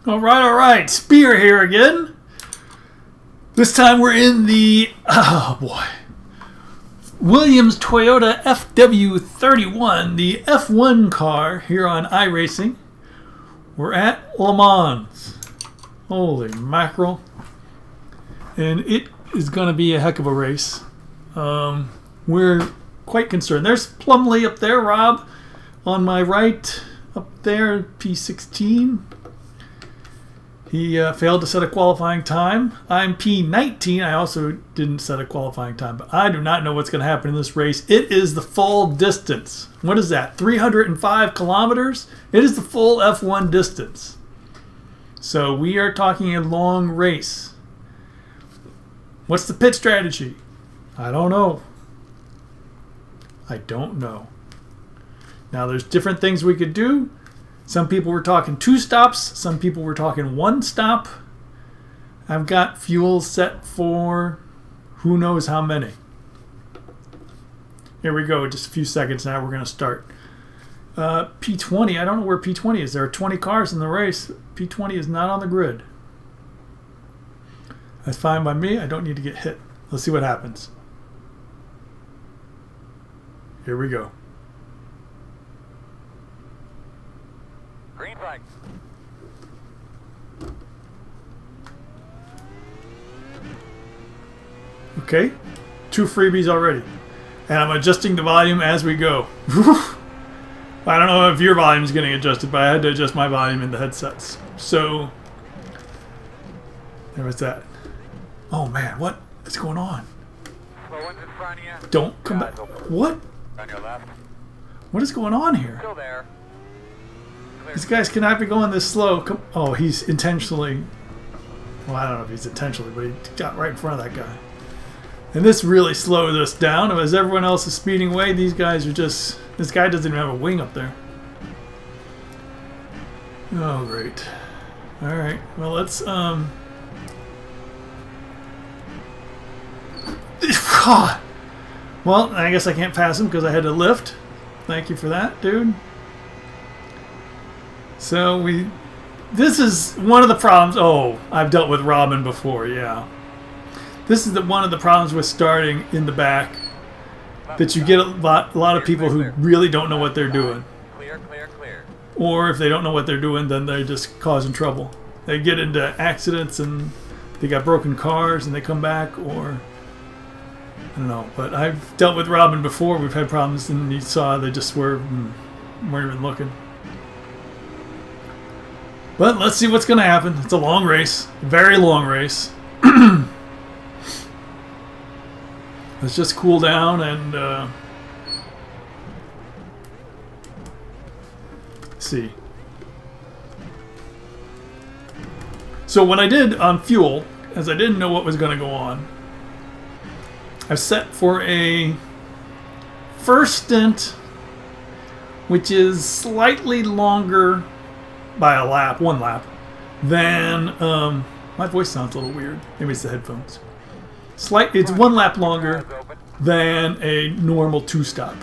All right. Spear here again. This time we're in the, oh boy, Williams Toyota FW31, the F1 car here on iRacing. We're at LeMans. Holy mackerel. And it is going to be a heck of a race. We're quite concerned. There's Plumley up there, Rob, on my right, up there, P16. He failed to set a qualifying time. I'm P19. I also didn't set a qualifying time, but I do not know what's going to happen in this race. It is the full distance. What is that? 305 kilometers? It is the full F1 distance. So we are talking a long race. What's the pit strategy? I don't know. I don't know. Now there's different things we could do. Some people were talking 2 stops. Some people were talking 1 stop. I've got fuel set for who knows how many. Here we go. Just a few seconds now. We're going to start. P20. I don't know where P20 is. There are 20 cars in the race. P20 is not on the grid. That's fine by me. I don't need to get hit. Let's see what happens. Here we go. Green flag. Okay, 2 freebies already. And I'm adjusting the volume as we go. I don't know if your volume is getting adjusted, but I had to adjust my volume in the headsets. So, there was that. Oh man, what is going on? Slow one's in front of you. Don't come back. What? On your left. What is going on here? Still there. Clear. These guys cannot be going this slow. Come, oh, he's intentionally... Well, I don't know if he's intentionally, but he got right in front of that guy. And this really slowed us down. As everyone else is speeding away, these guys are just... This guy doesn't even have a wing up there. Oh, great. Alright, well, let's... Well, I guess I can't pass him because I had to lift. Thank you for that, dude. So this is one of the problems. Oh, I've dealt with Robin before, yeah. This is one of the problems with starting in the back. That you get a lot of people who really don't know what they're doing. Clear, clear, clear. Or if they don't know what they're doing, then they're just causing trouble. They get into accidents and they got broken cars and they come back, or... I don't know, but I've dealt with Robin before. We've had problems, and you saw they just weren't even looking. But let's see what's going to happen. It's a long race, a very long race. Let's just cool down and see. So what I did on fuel, as I didn't know what was going to go on, I've set for a first stint, which is slightly longer by a lap, 1 lap, than, my voice sounds a little weird. Maybe it's the headphones. It's 1 lap longer than a normal 2-stop.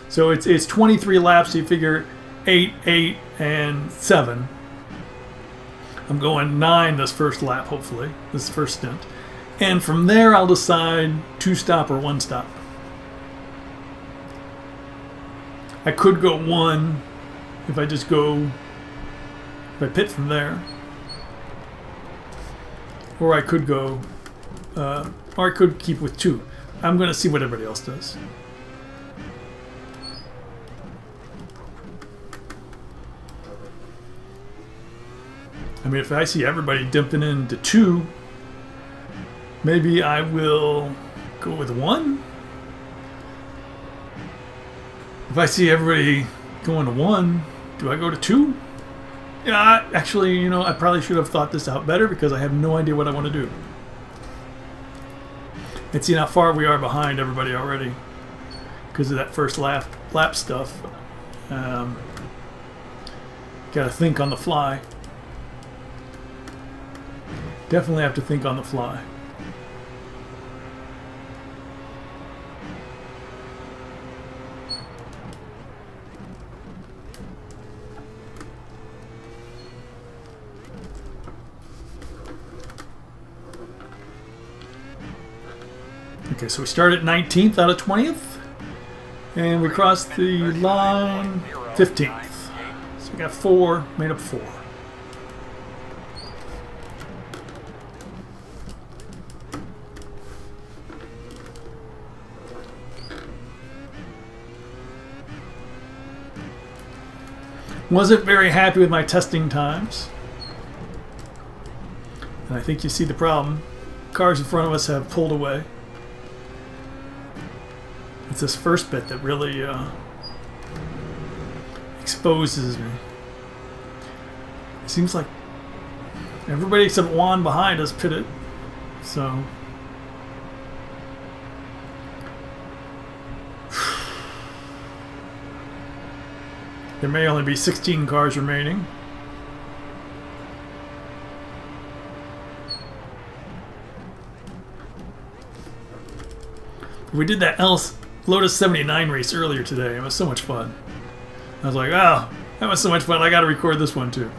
So it's 23 laps, so you figure 8, 8, and 7. I'm going 9 this first lap, hopefully, this first stint. And from there, I'll decide 2-stop or 1-stop. I could go 1 if I just go, if I pit from there. Or I could go, or I could keep with 2. I'm going to see what everybody else does. I mean, if I see everybody dipping into 2, maybe I will go with 1. If I see everybody going to 1, do I go to 2? Yeah, actually, you know, I probably should have thought this out better because I have no idea what I want to do. And see how far we are behind everybody already because of that first lap stuff. Got to think on the fly. Definitely have to think on the fly. Okay, so we started 19th out of 20th. And we crossed the line 15th. So we got 4, made up 4. Wasn't very happy with my testing times. And I think you see the problem. Cars in front of us have pulled away. It's this first bit that really exposes me. It seems like everybody except Juan behind us pitted. So there may only be 16 cars remaining. We did that Lotus 79 race earlier today. It was so much fun. I was like, oh, that was so much fun. I got to record this one too.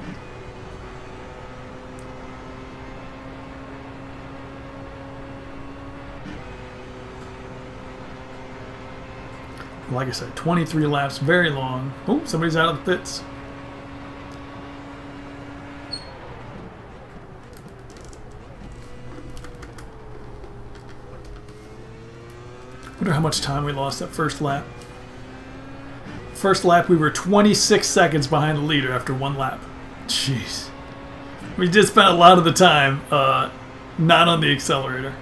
Like I said, 23 laps, very long. Oh, somebody's out of the pits. Wonder how much time we lost that first lap. First lap, we were 26 seconds behind the leader after 1 lap. Jeez. We did spend a lot of the time not on the accelerator.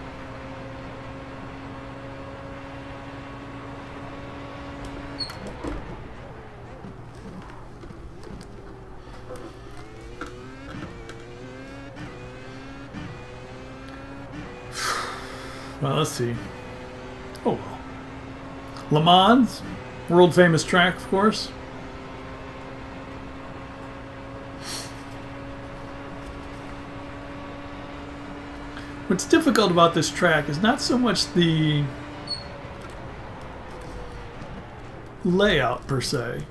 Well, let's see. Oh well. LeMans, world famous track, of course. What's difficult about this track is not so much the layout per se.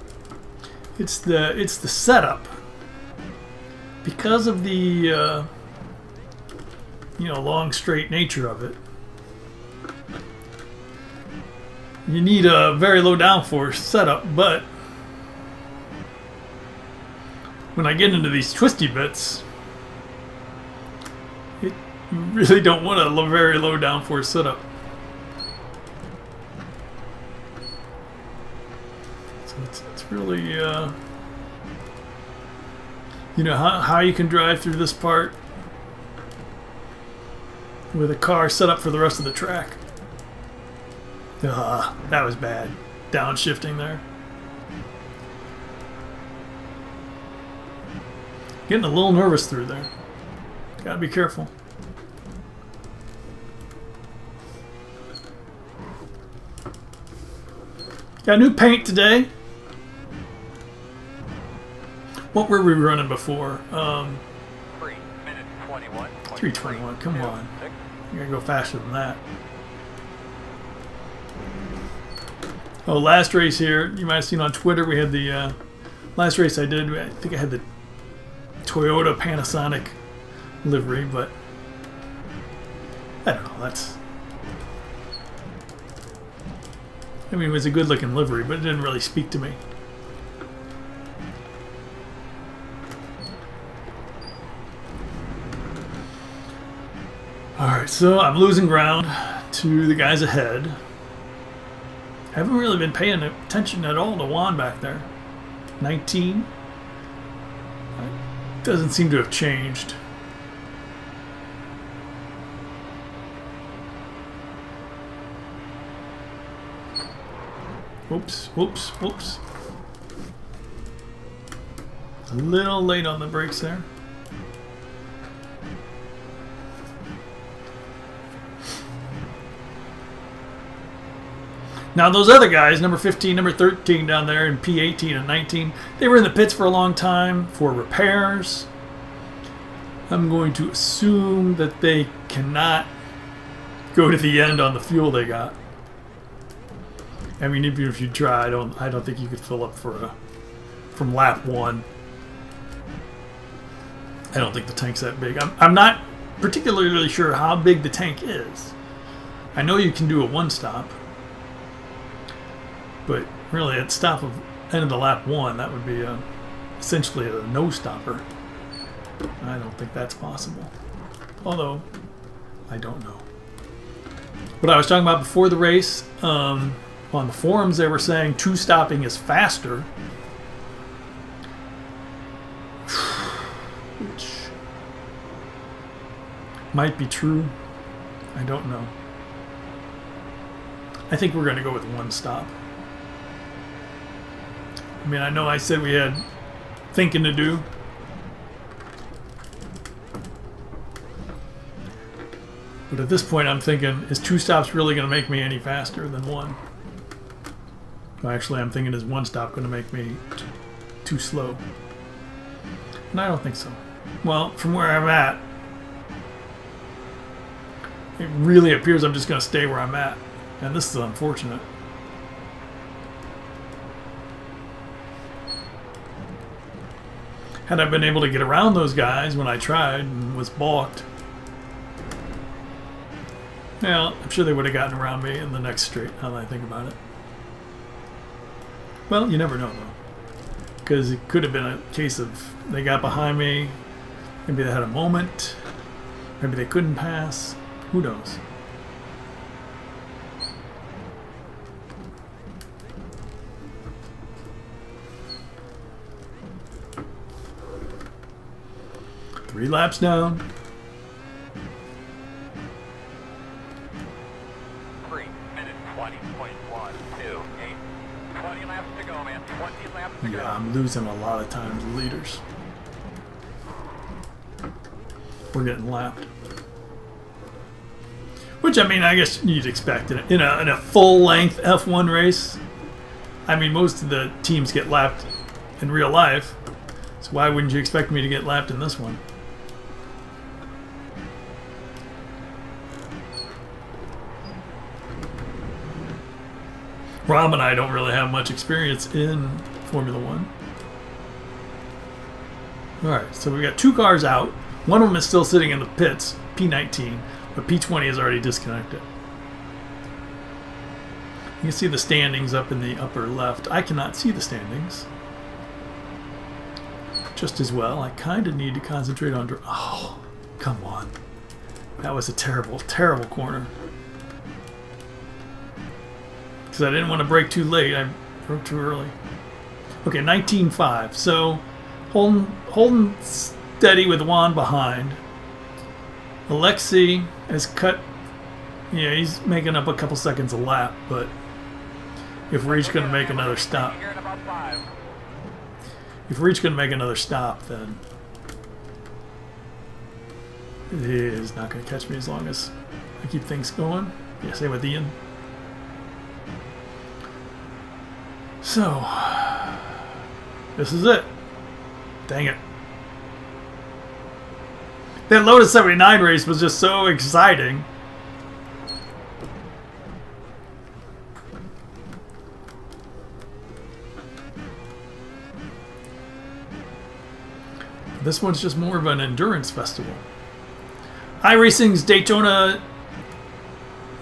It's the setup. Because of the long straight nature of it. You need a very low downforce setup, but when I get into these twisty bits, you really don't want a very low downforce setup. So it's really, how you can drive through this part with a car set up for the rest of the track. That was bad. Downshifting there. Getting a little nervous through there. Gotta be careful. Got new paint today. What were we running before? 3 minutes 21. 3:21. Come on. You gotta go faster than that. Oh, last race here, you might have seen on Twitter, we had the last race I did, I think I had the Toyota Panasonic livery, but I don't know, it was a good looking livery, but it didn't really speak to me. Alright, so I'm losing ground to the guys ahead. I haven't really been paying attention at all to Juan back there. 19. Doesn't seem to have changed. Whoops, whoops, whoops. A little late on the brakes there. Now those other guys, number 15, number 13 down there, and P18 and 19, they were in the pits for a long time for repairs. I'm going to assume that they cannot go to the end on the fuel they got. I mean, even if you try, I don't think you could fill up from lap 1. I don't think the tank's that big. I'm not particularly sure how big the tank is. I know you can do a one stop, but really at stop of end of the lap 1, that would be essentially a no stopper. I don't think that's possible. Although, I don't know. What I was talking about before the race, on the forums they were saying two stopping is faster. Which might be true. I don't know. I think we're going to go with one stop. I mean, I know I said we had thinking to do. But at this point I'm thinking, is two stops really going to make me any faster than one? Well, actually, I'm thinking, is one stop going to make me too slow? And I don't think so. Well, from where I'm at, it really appears I'm just going to stay where I'm at. And this is unfortunate. Had I been able to get around those guys when I tried and was balked, well, I'm sure they would have gotten around me in the next straight, now that I think about it. Well, you never know, though. Because it could have been a case of they got behind me, maybe they had a moment, maybe they couldn't pass, who knows. Three laps down. 3 minutes 20.128. 20 laps to go, man. 20 laps to go. Yeah, I'm losing a lot of times leaders. We're getting lapped. Which, I mean, I guess you'd expect in a full-length F1 race. I mean, most of the teams get lapped in real life. So why wouldn't you expect me to get lapped in this one? Rob and I don't really have much experience in Formula One. Alright, so we've got two cars out. One of them is still sitting in the pits, P19, but P20 is already disconnected. You can see the standings up in the upper left. I cannot see the standings just as well. I kind of need to concentrate on... Oh, come on. That was a terrible, terrible corner. Because I didn't want to brake too late. I broke too early. Okay, 19.5. So holding steady with Juan behind. Alexei has cut... Yeah, he's making up a couple seconds a lap, but if we're each going to make another stop... If we're each going to make another stop, then it is not going to catch me as long as I keep things going. Yeah, same with Ian. So, this is it. Dang it. That Lotus 79 race was just so exciting. This one's just more of an endurance festival. iRacing's Daytona,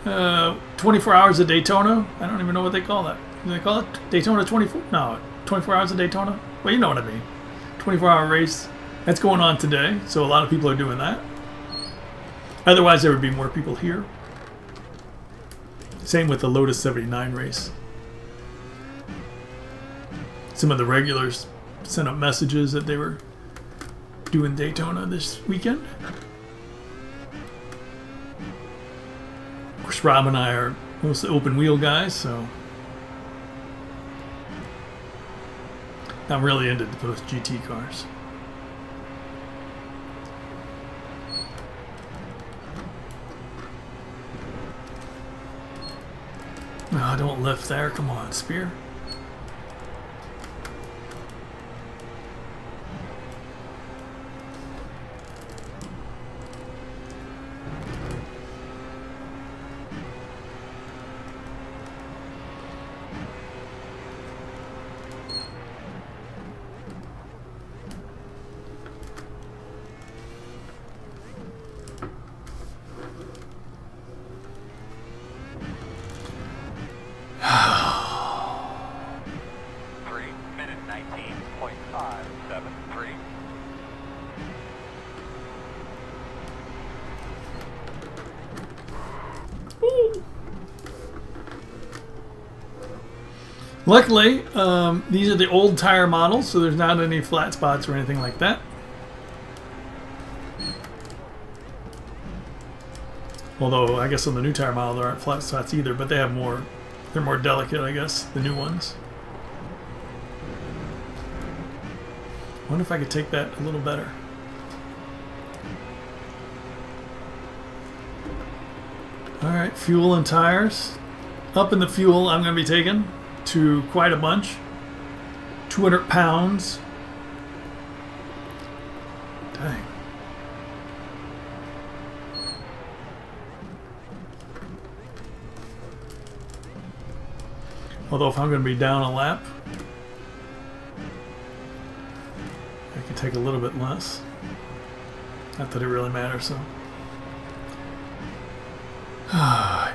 24 hours of Daytona. I don't even know what they call that. Do they call it Daytona 24? No, 24 hours of Daytona? Well, you know what I mean. 24-hour race. That's going on today, so a lot of people are doing that. Otherwise, there would be more people here. Same with the Lotus 79 race. Some of the regulars sent up messages that they were doing Daytona this weekend. Of course, Rob and I are mostly open wheel guys, so I'm really into those GT cars. Oh, don't lift there. Come on, Spear. 3. Luckily, these are the old tire models, so there's not any flat spots or anything like that. Although, I guess on the new tire model there aren't flat spots either, but they have more, they're more delicate, I guess, the new ones. I wonder if I could take that a little better. Alright, fuel and tires. Up in the fuel I'm going to be taking to quite a bunch. 200 pounds. Dang. Although if I'm going to be down a lap, I can take a little bit less. Not that it really matters, so.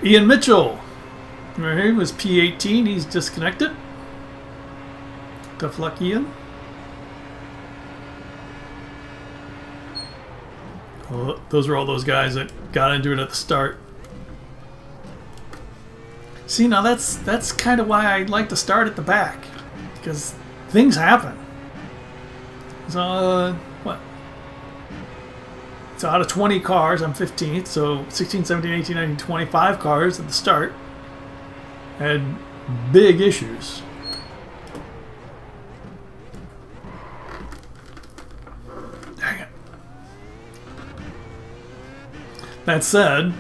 Ian Mitchell. Right here was P18. He's disconnected. Tough luck, Ian. Well, those are all those guys that got into it at the start. See, now that's kind of why I like to start at the back, because things happen. So, what? So out of 20 cars, I'm 15th, so 16, 17, 18, 19, 25 cars at the start had big issues. Dang it. That said,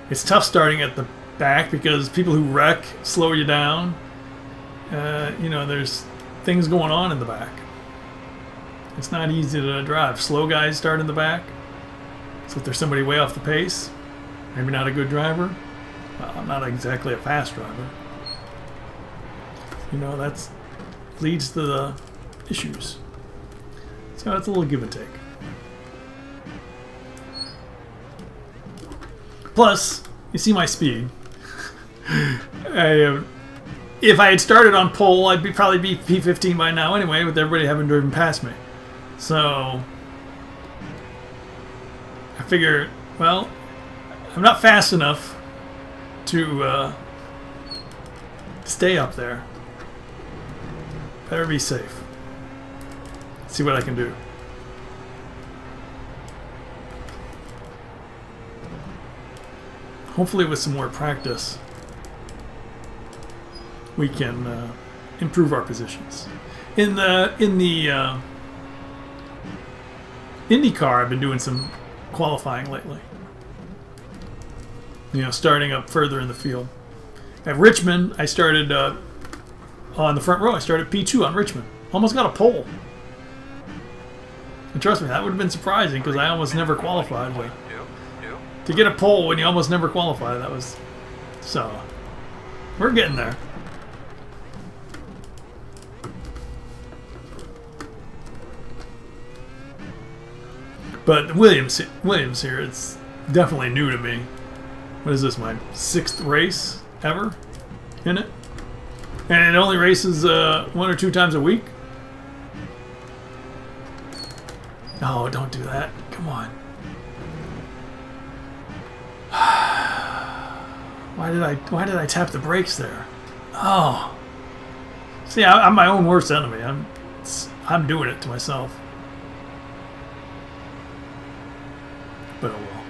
it's tough starting at the back because people who wreck slow you down. You know, there's things going on in the back. It's not easy to drive. Slow guys start in the back. So if there's somebody way off the pace, maybe not a good driver. Well, I'm not exactly a fast driver. You know, that leads to the issues. So it's a little give and take. Plus, you see my speed. If I had started on pole, I'd probably be P15 by now anyway, with everybody having driven past me. So I figure, well, I'm not fast enough to stay up there. Better be safe. See what I can do. Hopefully with some more practice we can improve our positions. In the IndyCar, I've been doing some qualifying lately. You know, starting up further in the field. At Richmond, I started on the front row. I started P2 on Richmond. Almost got a pole. And trust me, that would have been surprising because I almost never qualified. But to get a pole when you almost never qualify, that was... So, we're getting there. But Williams here, it's definitely new to me. What is this, my 6th race ever in it? And it only races 1 or 2 times a week? No, don't do that. Come on. Why did I tap the brakes there? Oh. See, I'm my own worst enemy. I'm doing it to myself. But oh well.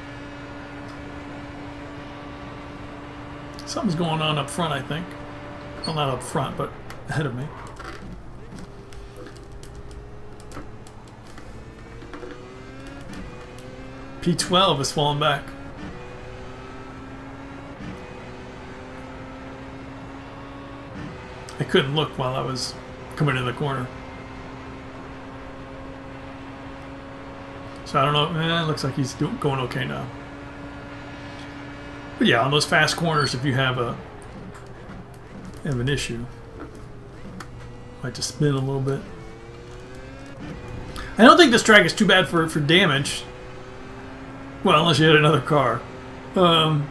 Something's going on up front, I think. Well, not up front, but ahead of me. P12 has fallen back. I couldn't look while I was coming in the corner. So I don't know. It looks like he's going okay now. But yeah, on those fast corners, if you have an issue, might just spin a little bit. I don't think this track is too bad for damage. Well, unless you hit another car. On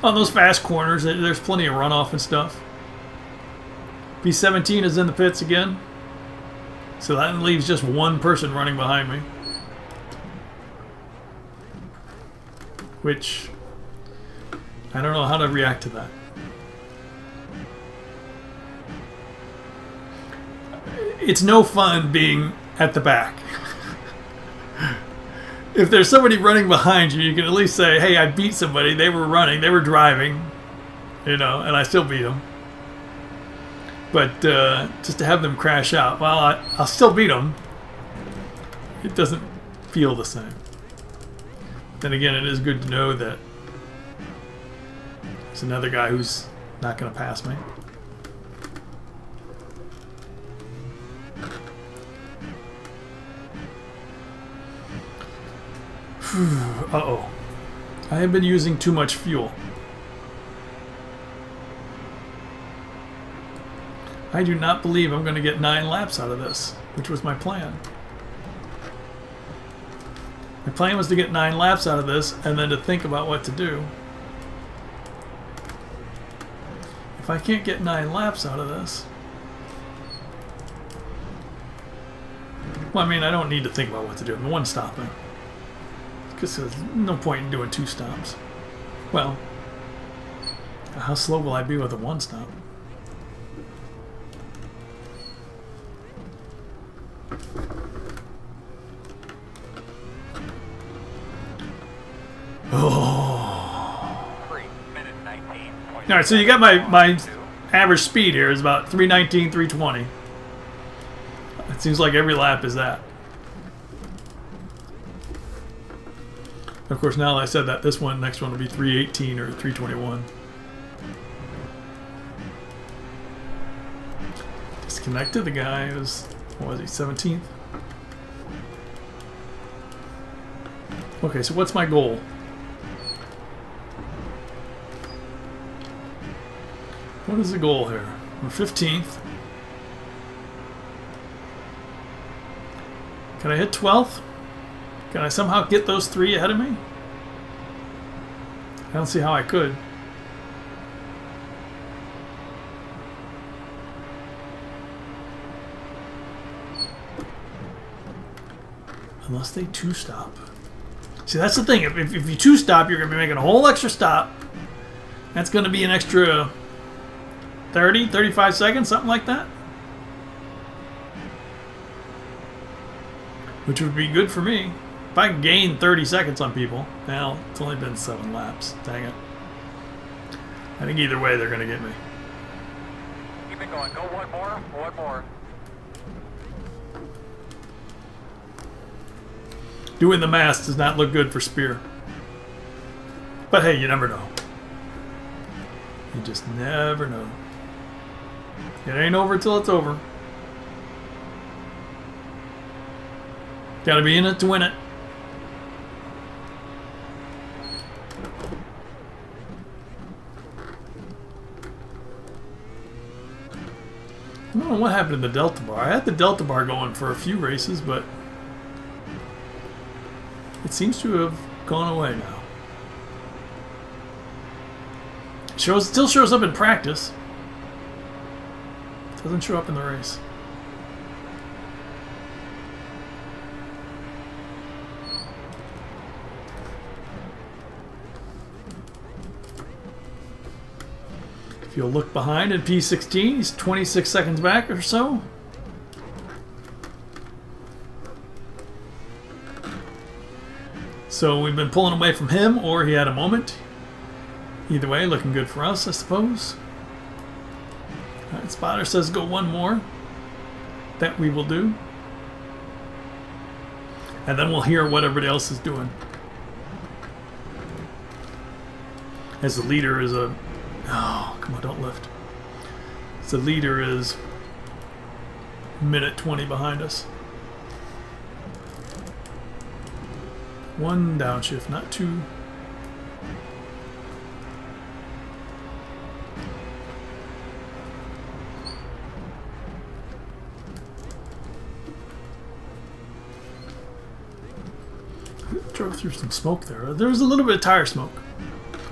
those fast corners, there's plenty of runoff and stuff. P17 is in the pits again. So that leaves just one person running behind me. Which, I don't know how to react to that. It's no fun being at the back. If there's somebody running behind you, you can at least say, hey, I beat somebody. They were running. They were driving. You know, and I still beat them. But just to have them crash out, well, I'll still beat them. It doesn't feel the same. Then again, it is good to know that there's another guy who's not going to pass me. Uh-oh. I have been using too much fuel. I do not believe I'm going to get 9 laps out of this, which was my plan. My plan was to get 9 laps out of this and then to think about what to do. If I can't get 9 laps out of this... Well, I mean, I don't need to think about what to do. I'm one stopping. Because there's no point in doing 2 stops. Well, how slow will I be with a 1 stop? Oh. 3 minute 19. All right, so you got my average speed here is about 319, 320. It seems like every lap is that. Of course, now that I said that, this one, next one will be 318 or 321. Disconnected. The guy was, what was he, 17th? Okay, so what's my goal? What is the goal here? We're 15th. Can I hit 12th? Can I somehow get those 3 ahead of me? I don't see how I could. Unless they 2-stop. See, that's the thing. If you 2-stop, you're going to be making a whole extra stop. That's going to be an extra 30, 35 seconds, something like that. Which would be good for me. If I can gain 30 seconds on people. Well, it's only been 7 laps. Dang it. I think either way they're going to get me. Keep it going. Go one more. One more. Doing the math does not look good for Spear. But hey, you never know. You just never know. It ain't over till it's over. Gotta be in it to win it. I don't know what happened to the Delta Bar. I had the Delta Bar going for a few races, but it seems to have gone away now. Still shows up in practice. Doesn't show up in the race. If you'll look behind in P16, he's 26 seconds back or so. So we've been pulling away from him, or he had a moment. Either way, looking good for us, I suppose. All right, Spotter says go one more. That we will do. And then we'll hear what everybody else is doing. As the leader is a... Oh, come on, don't lift. So the leader is minute 20 behind us. 1 downshift, not 2. Drove through some smoke there. There was a little bit of tire smoke.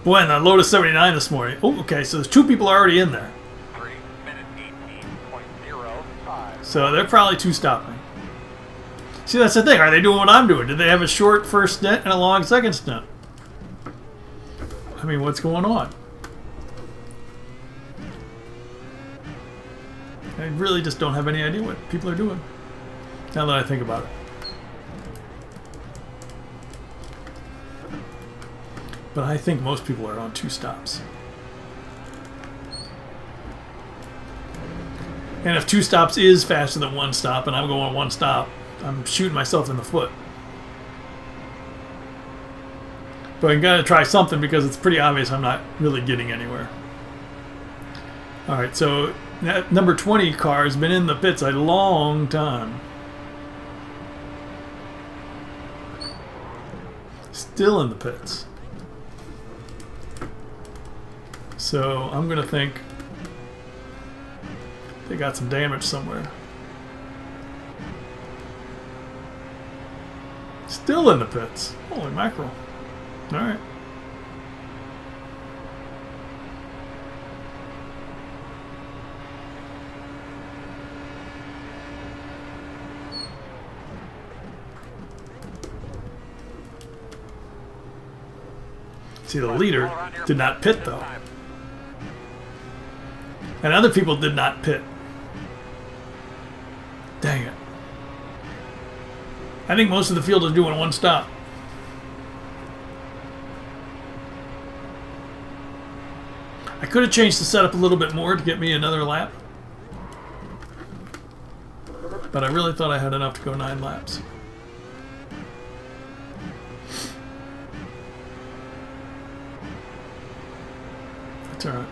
Boy, and I loaded 79 this morning. Oh, okay, so there's 2 people already in there. 3 minute 18.05. So they're probably 2-stopping. See, that's the thing. Are they doing what I'm doing? Did they have a short first stint and a long second stint? I mean, what's going on? I really just don't have any idea what people are doing. Now that I think about it. But I think most people are on 2 stops. And if 2 stops is faster than 1 stop and I'm going 1 stop, I'm shooting myself in the foot. But I'm going to try something because it's pretty obvious I'm not really getting anywhere. Alright, so that number 20 car has been in the pits a long time. Still in the pits. So I'm going to think they got some damage somewhere. Still in the pits. Holy mackerel. Alright. See, the leader did not pit though. And other people did not pit. Dang it. I think most of the field is doing 1 stop. I could have changed the setup a little bit more to get me another lap. But I really thought I had enough to go 9 laps. That's alright.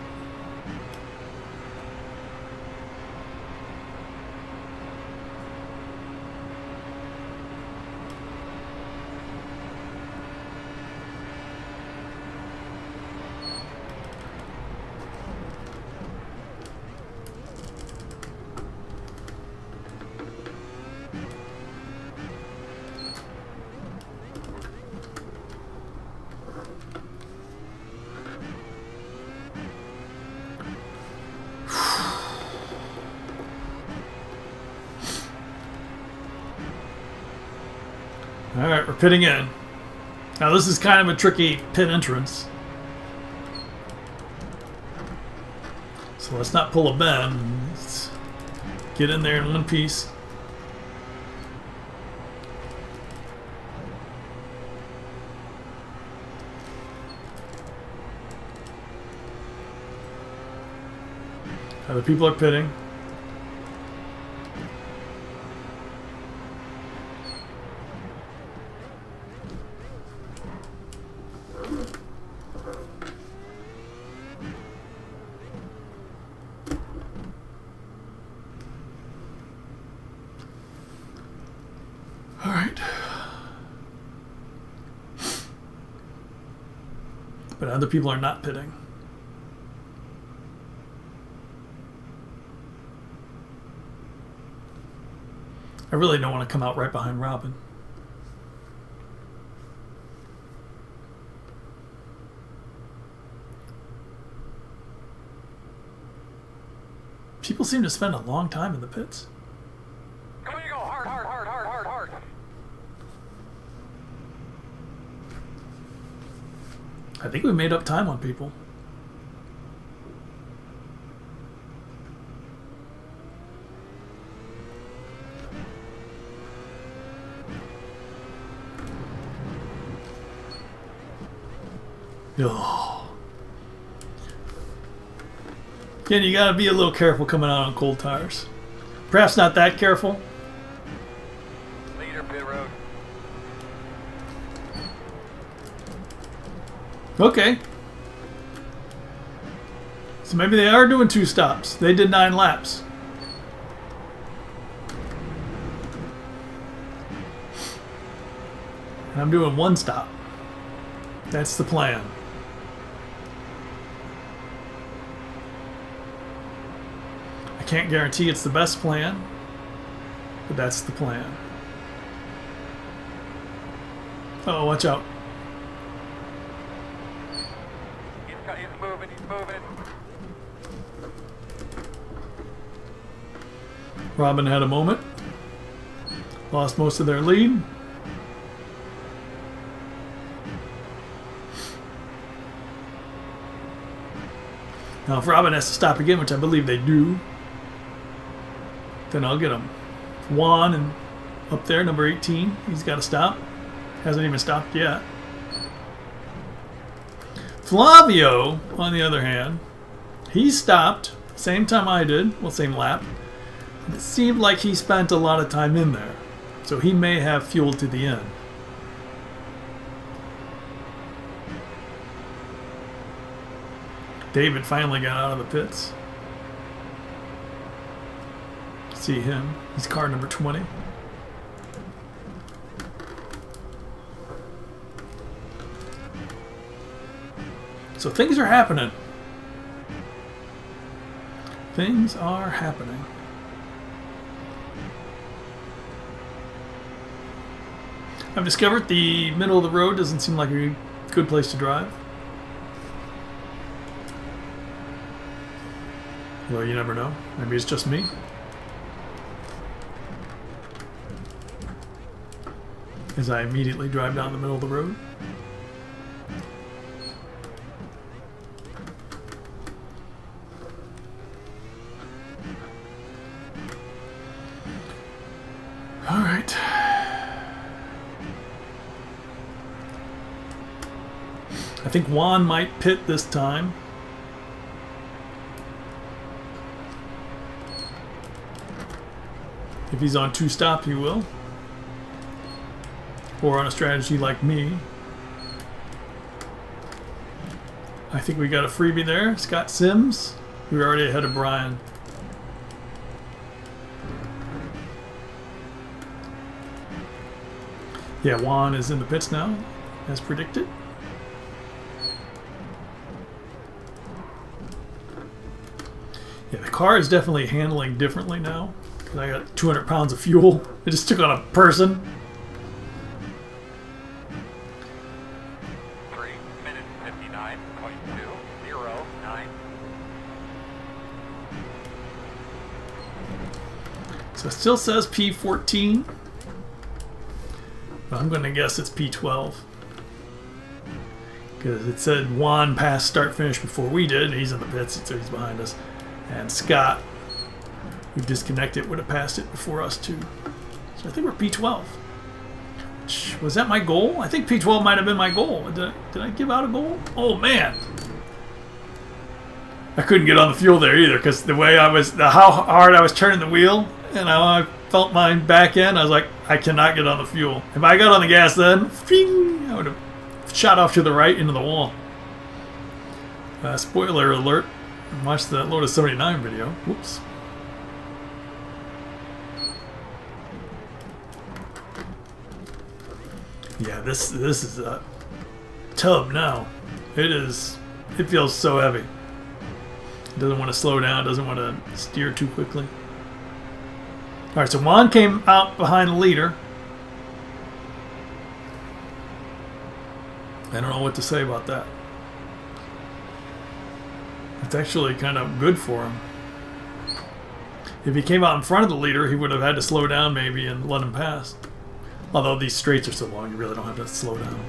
Alright, we're pitting in. Now this is kind of a tricky pit entrance. So let's not pull a bend. Let's get in there in one piece. Other people are pitting. But other people are not pitting. I really don't want to come out right behind Robin. People seem to spend a long time in the pits. Come on, you go hard, hard, hard, hard, hard, hard. I think we made up time on people. Oh. Again, you gotta be a little careful coming out on cold tires. Perhaps not that careful. Leader pit road. Okay. So maybe they are doing 2 stops. They did 9 laps. And I'm doing 1 stop. That's the plan. I can't guarantee it's the best plan, but that's the plan. Oh, watch out. He's moving, he's moving. Robin had a moment. lost most of their lead. Now, if Robin has to stop again, which I believe they do, then I'll get him. Juan and up there, number 18. He's got to stop. Hasn't even stopped yet. Flavio, on the other hand, he stopped. Same time I did. Well, same lap. It seemed like he spent a lot of time in there. So he may have fuel to the end. David finally got out of the pits. See him. He's car number 20. So things are happening. Things are happening. I've discovered the middle of the road doesn't seem like a good place to drive. Well, you never know. Maybe it's just me. As I immediately drive down the middle of the road. All right. I think Juan might pit this time. If he's on 2-stop, he will. Or on a strategy like me. I think we got a freebie there. Scott Sims. We were already ahead of Brian. Yeah, Juan is in the pits now, as predicted. Yeah, the car is definitely handling differently now. I got 200 pounds of fuel. I just took on a person. 3 minutes 59.209. So it still says P14. But I'm going to guess it's P12. Because it said Juan passed start finish before we did. He's in the pits, so he's behind us. And Scott, who disconnected, would have passed it before us too. So I think we're P12. Was that my goal? I think P12 might have been my goal. Did I give out a goal? Oh man. I couldn't get on the fuel there either because the way I was, how hard I was turning the wheel and how I felt my back end, I was like, I cannot get on the fuel. If I got on the gas then, I would have shot off to the right into the wall. Spoiler alert. Watch the Lotus 79 video. Whoops. Yeah, this is a tub now. It feels so heavy. It doesn't want to slow down, doesn't want to steer too quickly. Alright, so Juan came out behind the leader. I don't know what to say about that. It's actually kind of good for him. If he came out in front of the leader, he would have had to slow down maybe and let him pass. Although these straights are so long, you really don't have to slow down.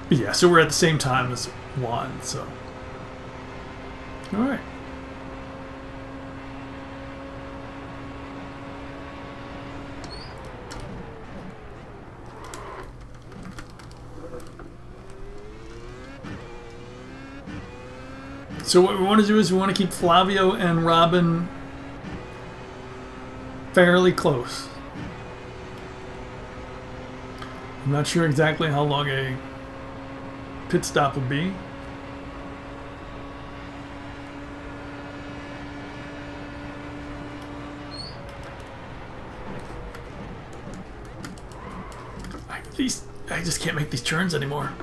But yeah, so we're at the same time as Juan, so. Alright. So what we want to do is we want to keep Flavio and Robin fairly close. I'm not sure exactly how long a pit stop will be. I just can't make these turns anymore.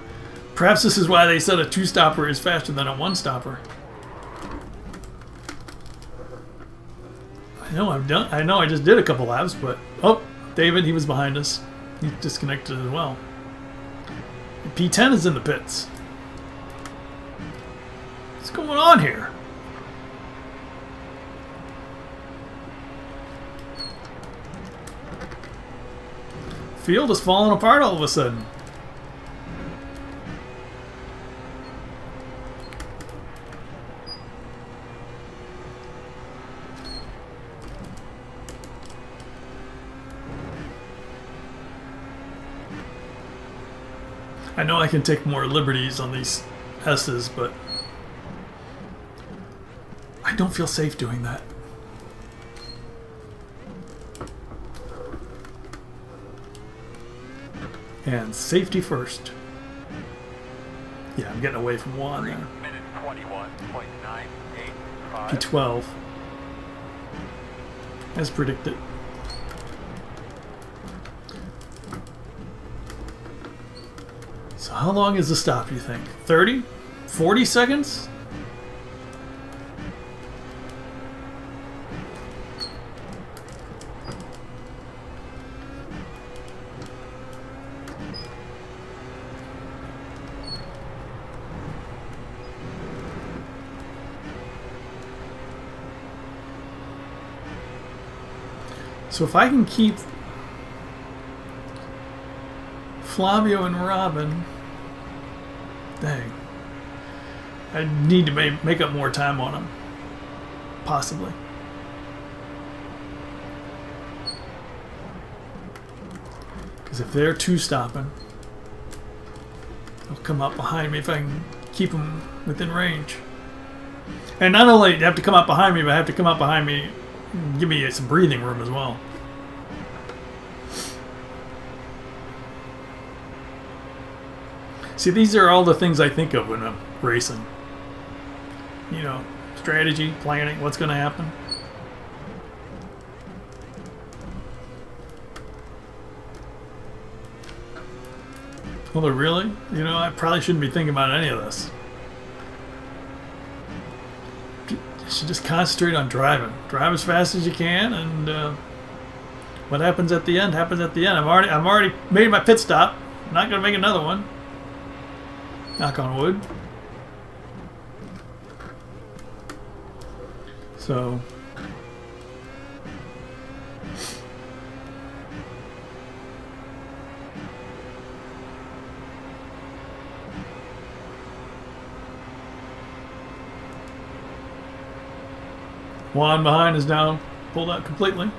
Perhaps this is why they said a 2-stopper is faster than a 1-stopper. I know I just did a couple laps, but oh, David, he was behind us. He disconnected as well. P10 is in the pits. What's going on here? field is falling apart all of a sudden. I know I can take more liberties on these S's, but I don't feel safe doing that. And safety first. Yeah, I'm getting away from Juan there. Minute 21.985. P12. As predicted. So how long is the stop, you think? 30? 40 seconds? So if I can keep Flavio and Robin, dang, I need to make up more time on them, possibly. Because if they're two stopping, they'll come up behind me if I can keep them within range. And not only have to come up behind me, but have to come up behind me and give me some breathing room as well. See, these are all the things I think of when I'm racing. You know, strategy, planning, what's going to happen. Although really, you know, I probably shouldn't be thinking about any of this. You should just concentrate on driving. Drive as fast as you can, and what happens at the end happens at the end. I've already made my pit stop. I'm not going to make another one. Knock on wood. So Juan behind is now pulled out completely.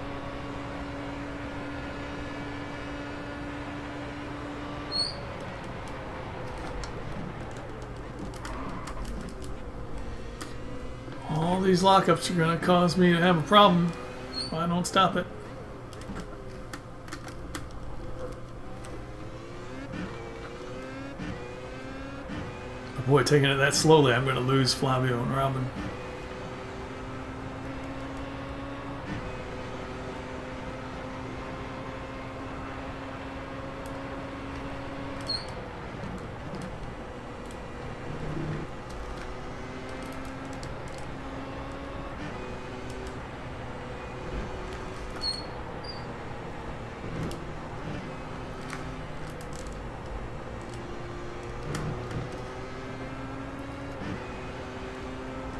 All these lockups are going to cause me to have a problem if I don't stop it. But boy, taking it that slowly, I'm going to lose Flavio and Robin.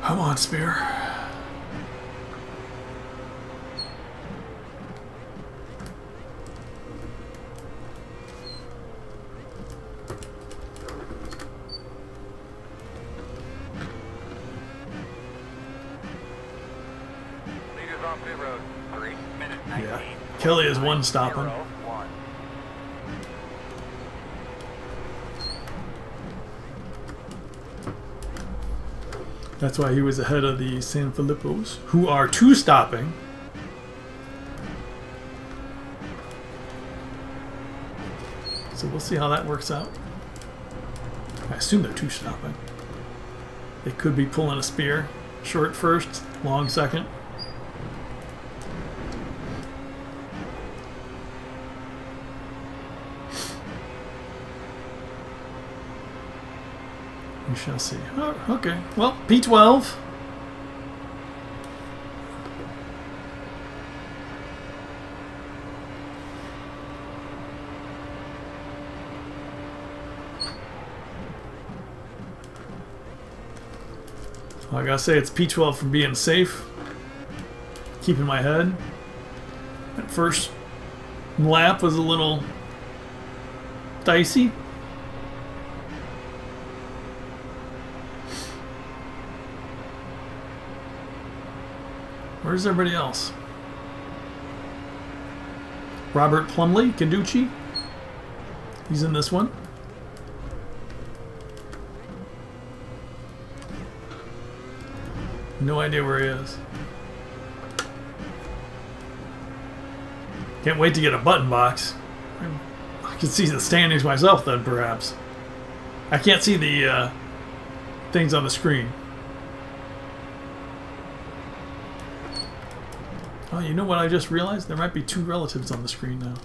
Come on, Spear. Leaders on pit road. 3 minutes 19. Yeah. Kelly is one stopping. 0-1. That's why he was ahead of the San Filippos, who are two stopping. So we'll see how that works out. I assume they're two stopping. They could be pulling a Spear. Short first, long second. We shall see. Oh, okay. Well, P12. Well, I gotta say it's P12 from being safe. Keeping my head. That first lap was a little dicey. Where's everybody else? Robert Plumley, Canducci. He's in this one. No idea where he is. Can't wait to get a button box. I can see the standings myself then, perhaps. I can't see the things on the screen. Oh, you know what I just realized? There might be two relatives on the screen now.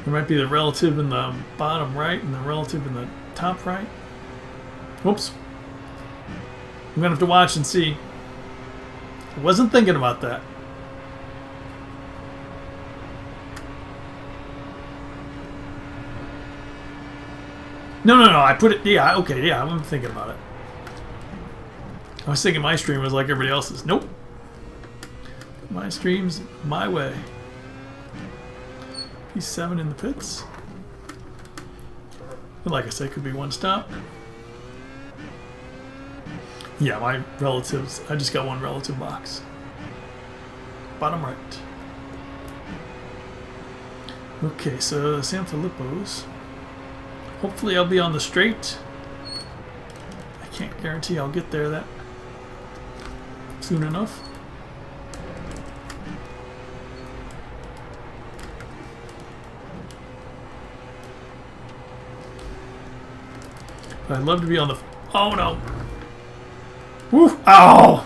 There might be the relative in the bottom right and the relative in the top right. Whoops. I'm going to have to watch and see. I wasn't thinking about that. No, I put it... Yeah, okay, yeah, I'm thinking about it. I was thinking my stream was like everybody else's. Nope. My stream's my way. P7 in the pits. But like I said, could be one stop. Yeah, my relatives. I just got one relative box. Bottom right. Okay, so San Filippo's. Hopefully I'll be on the straight. I can't guarantee I'll get there that soon enough. But I'd love to be on the... Oh no! Woo! Ow!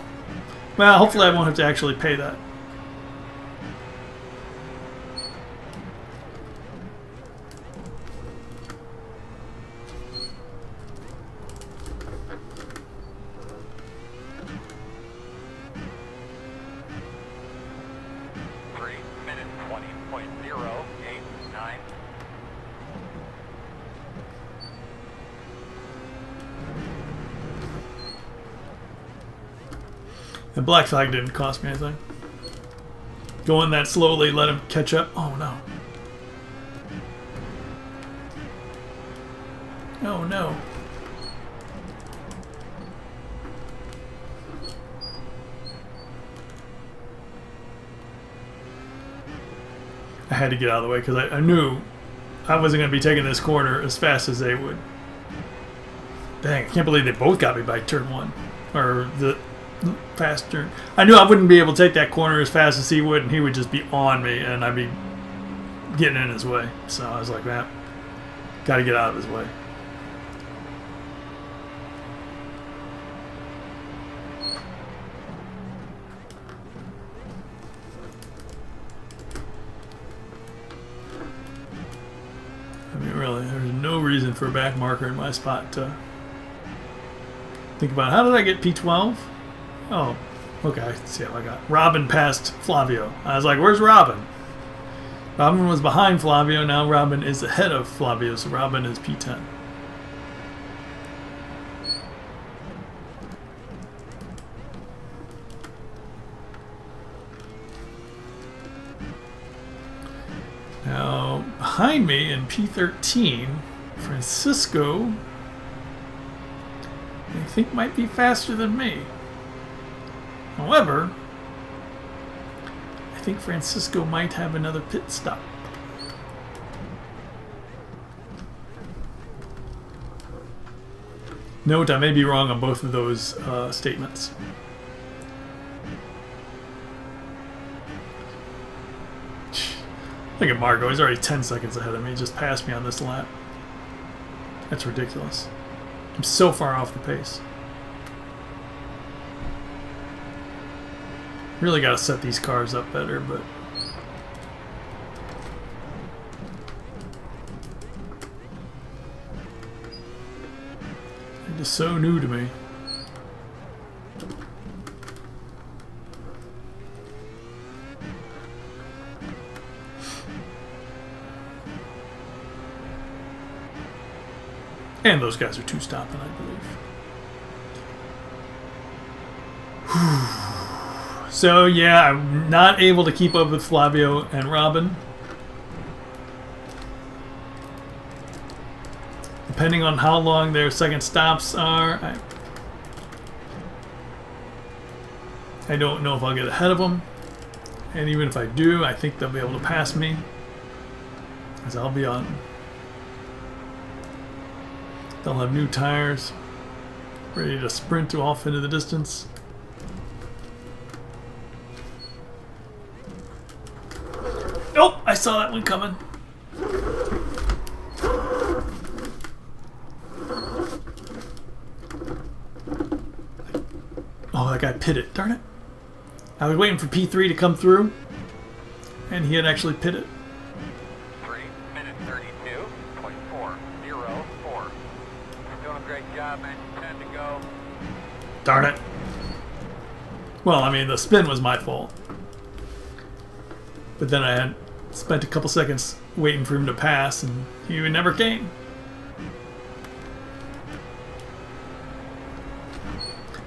Well, hopefully I won't have to actually pay that. The black flag didn't cost me anything. Going that slowly, let him catch up. Oh no. Oh no. I had to get out of the way because I knew I wasn't going to be taking this corner as fast as they would. Dang, I can't believe they both got me by turn one. Or the... fast turn. I knew I wouldn't be able to take that corner as fast as he would, and he would just be on me, and I'd be getting in his way. So I was like, man, got to get out of his way. I mean, really, there's no reason for a back marker in my spot to think about. How did I get P12? Oh, okay, I see how I got. Robin passed Flavio. I was like, where's Robin? Robin was behind Flavio, now Robin is ahead of Flavio, so Robin is P10. Now, behind me in P13, Francisco, I think might be faster than me. However, I think Francisco might have another pit stop. Note, I may be wrong on both of those statements. Look at Marco, he's already 10 seconds ahead of me. He just passed me on this lap. That's ridiculous. I'm so far off the pace. Really got to set these cars up better, but it is so new to me. And those guys are two-stopping, I believe. So yeah, I'm not able to keep up with Flavio and Robin. Depending on how long their second stops are, I don't know if I'll get ahead of them. And even if I do, I think they'll be able to pass me, as I'll be on. They'll have new tires, ready to sprint off into the distance. Nope, I saw that one coming. Oh, that guy pitted. Darn it. I was waiting for P3 to come through, and he had actually pitted. 3 minutes 32.404. Doing a great job, man. 10 to go. Darn it. Well, I mean, the spin was my fault. But then I had spent a couple seconds waiting for him to pass, and he never came.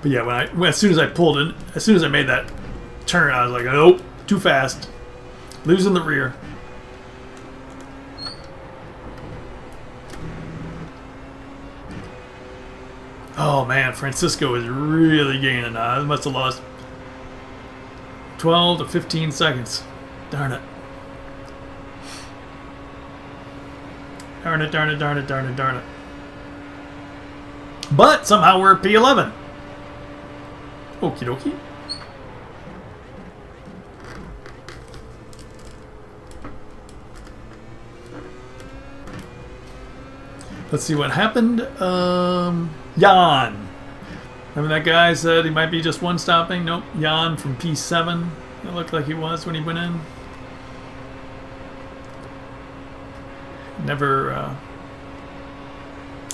But yeah, as soon as I pulled in, as soon as I made that turn, I was like, oh, too fast. Losing the rear. Oh man, Francisco is really gaining now. I must have lost 12 to 15 seconds. Darn it. Darn it, darn it, darn it, darn it, darn it. But somehow we're P11. Okie dokie. Let's see what happened. Jan. Remember that guy said he might be just one stopping? Nope. Jan from P7. It looked like he was when he went in. Never, I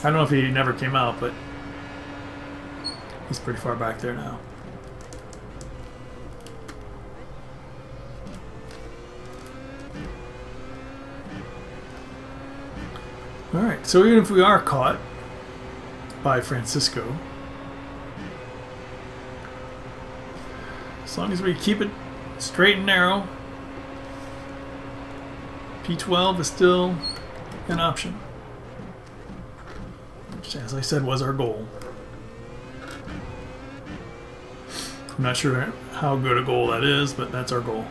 don't know if he never came out, but he's pretty far back there now. Alright, so even if we are caught by Francisco, as long as we keep it straight and narrow, P12 is still an option, which, as I said, was our goal. I'm not sure how good a goal that is, but that's our goal.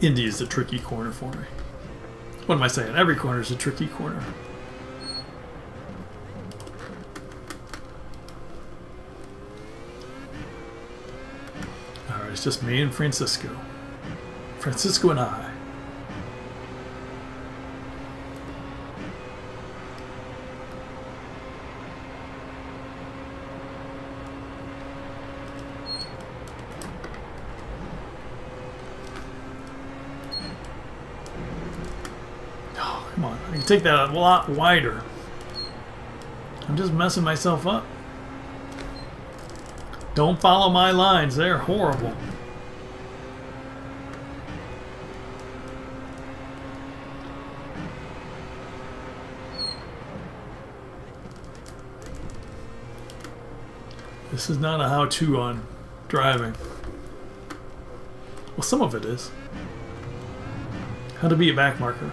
Indy is a tricky corner for me. What am I saying? Every corner is a tricky corner. Alright, it's just me and Francisco. Francisco and I. Come on, I can take that a lot wider. I'm just messing myself up. Don't follow my lines, they're horrible. This is not a how-to on driving. Well, some of it is. How to be a back marker.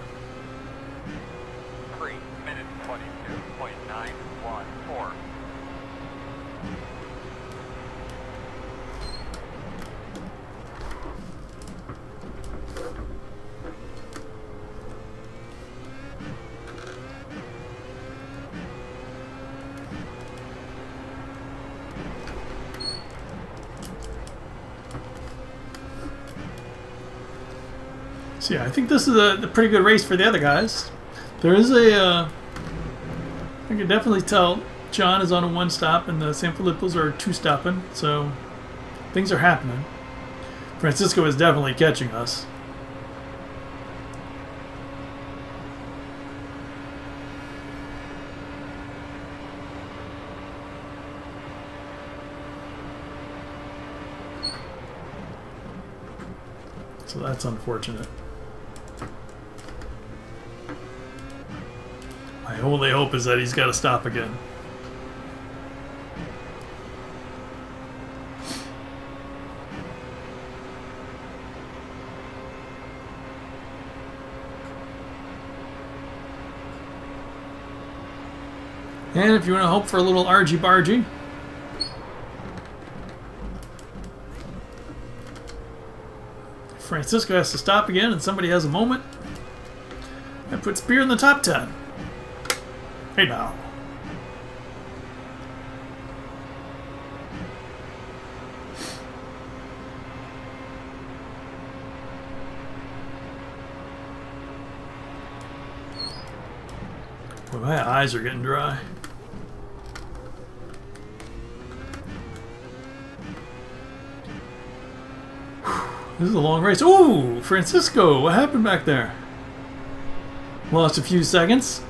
3 minutes 22.914. So yeah, I think this is a pretty good race for the other guys. There is I can definitely tell John is on a one stop and the San Filippo's are two stopping, so things are happening. Francisco is definitely catching us. So that's unfortunate. My only hope is that he's got to stop again. And if you want to hope for a little argy-bargy, Francisco has to stop again and somebody has a moment. I put Spear in the top 10. Hey now. Well, my eyes are getting dry. This is a long race. Ooh, Francisco, what happened back there? Lost a few seconds.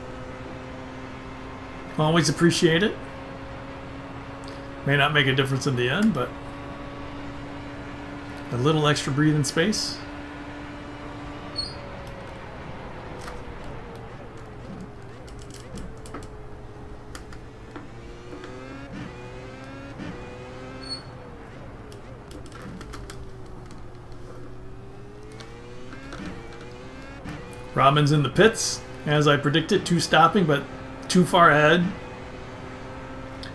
Always appreciate it. May not make a difference in the end, but a little extra breathing space. Robin's in the pits, as I predicted, 2 stopping, but too far ahead.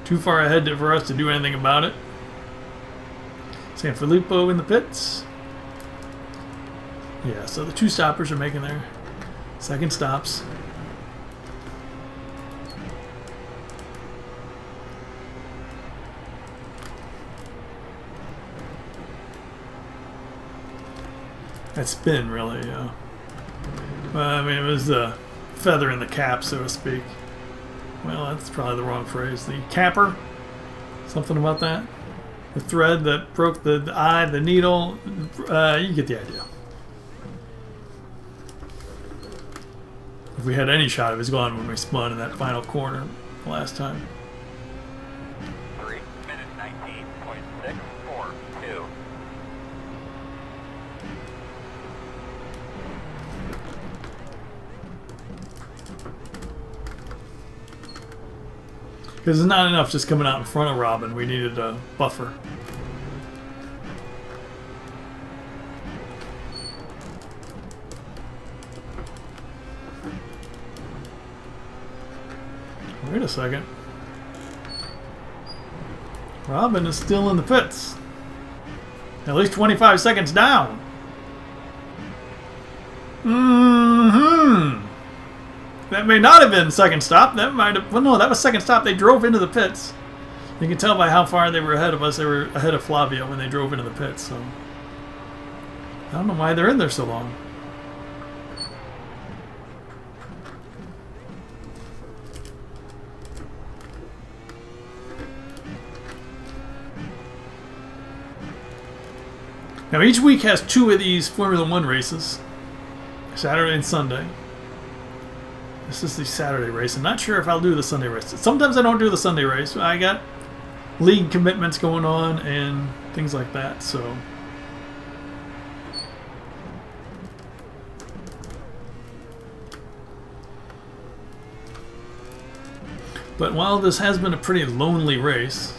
Too far ahead for us to do anything about it. San Filippo in the pits. Yeah, so the 2 stoppers are making their second stops. That spin, really, yeah. I mean, it was the feather in the cap, so to speak. Well, that's probably the wrong phrase. The capper? Something about that? The thread that broke the eye, the needle. You get the idea. If we had any shot, it was gone when we spun in that final corner last time. 3 minutes 19.642. Because it's not enough just coming out in front of Robin. We needed a buffer. Wait a second. Robin is still in the pits. At least 25 seconds down. Mm-hmm. That may not have been second stop. That might have... Well, no, that was second stop. They drove into the pits. You can tell by how far they were ahead of us. They were ahead of Flavio when they drove into the pits, so... I don't know why they're in there so long. Now, each week has 2 of these Formula 1 races. Saturday and Sunday. This is the Saturday race. I'm not sure if I'll do the Sunday race. Sometimes I don't do the Sunday race. I got league commitments going on and things like that, so... But while this has been a pretty lonely race,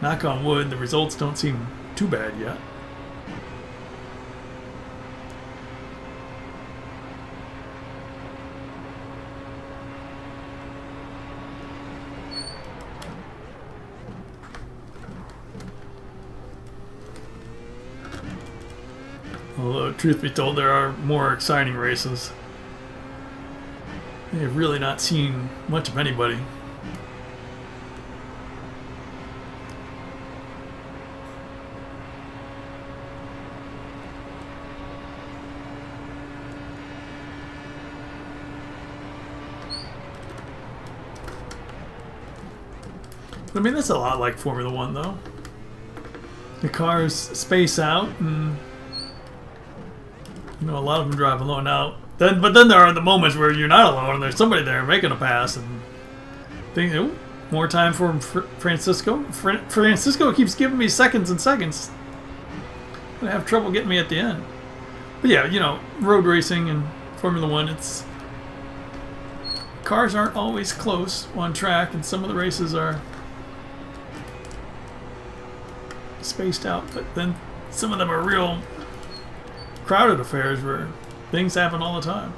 knock on wood, the results don't seem too bad yet. Although, truth be told, there are more exciting races. They've really not seen much of anybody. I mean, that's a lot like Formula 1, though. The cars space out, and you know, a lot of them drive alone now. But then there are the moments where you're not alone and there's somebody there making a pass, and think, oh, more time for Francisco. Francisco keeps giving me seconds and seconds. gonna have trouble getting me at the end. But yeah, you know, road racing and Formula One, it's cars aren't always close on track, and some of the races are spaced out. But then some of them are real crowded affairs where things happen all the time.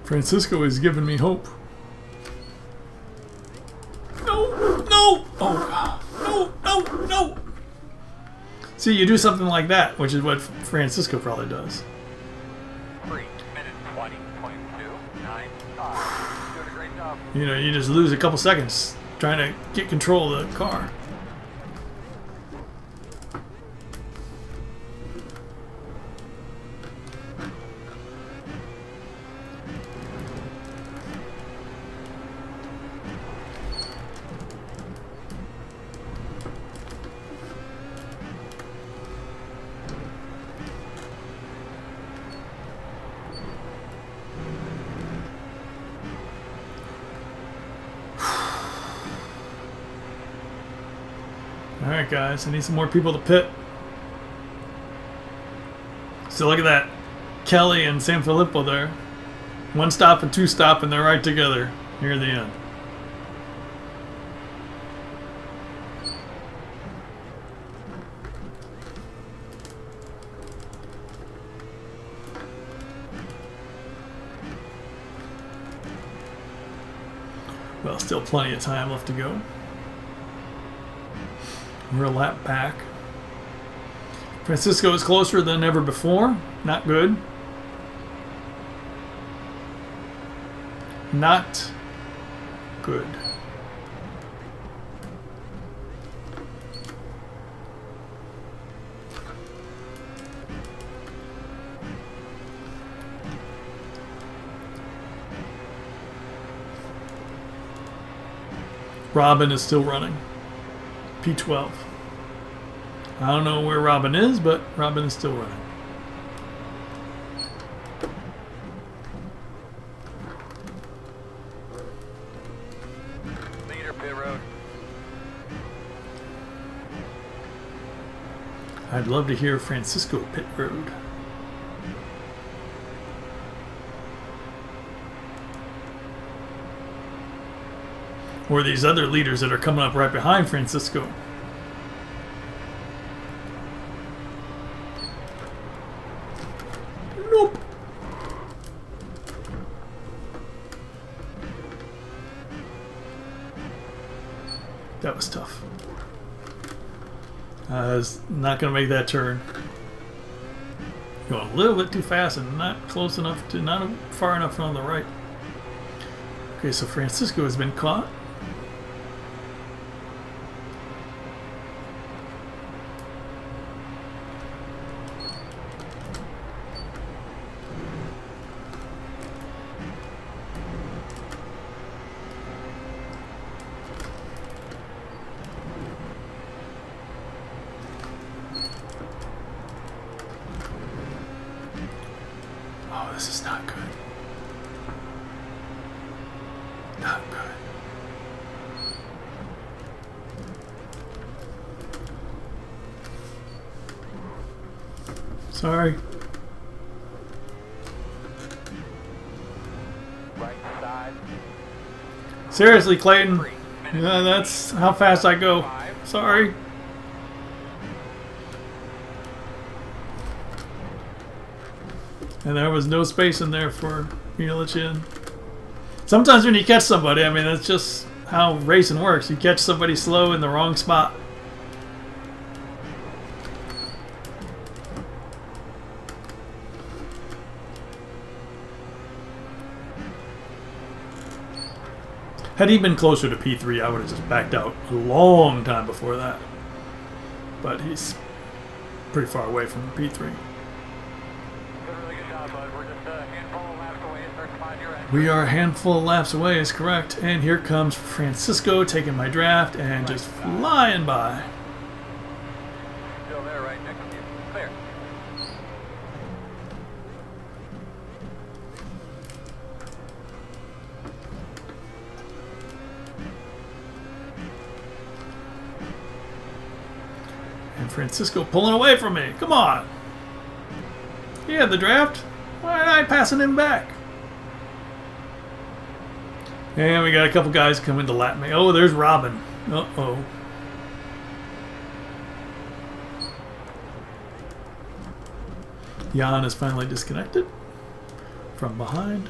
Francisco is giving me hope. No, no, oh, no, no, no. See, you do something like that, which is what Francisco probably does. 3 minutes 20.295. Doing a great job. You know, you just lose a couple seconds trying to get control of the car. Alright guys, I need some more people to pit. So look at that. Kelly and Sanfilippo there. 1 stop and 2 stop, and they're right together near the end. Well, still plenty of time left to go. We're a lap back. Francisco is closer than ever before. Not good. Not good. Robin is still running. P12. I don't know where Robin is, but Robin is still running. Leader pit road. I'd love to hear Francisco pit road. Or these other leaders that are coming up right behind Francisco. Nope. That was tough. I was not going to make that turn. Going a little bit too fast and not close enough to, not far enough on the right. Okay, so Francisco has been caught. Oh, this is not good. Not good. Sorry. Right side. Seriously, Clayton. 3 minutes. Yeah, that's how fast I go. 5. Sorry. And there was no space in there for me to let you in. Sometimes when you catch somebody, I mean, that's just how racing works. You catch somebody slow in the wrong spot. Had he been closer to P3, I would have just backed out a long time before that. But he's pretty far away from P3. Good, really good job, bud. We're just a handful of laps away. Start to find your end. We are a handful of laps away, is correct. And here comes Francisco taking my draft and just flying by. Still there, right next to you. There. Francisco pulling away from me. Come on. He had the draft. Why am I passing him back? And we got a couple guys coming to lap me. Oh, there's Robin. Uh-oh. Jan is finally disconnected from behind.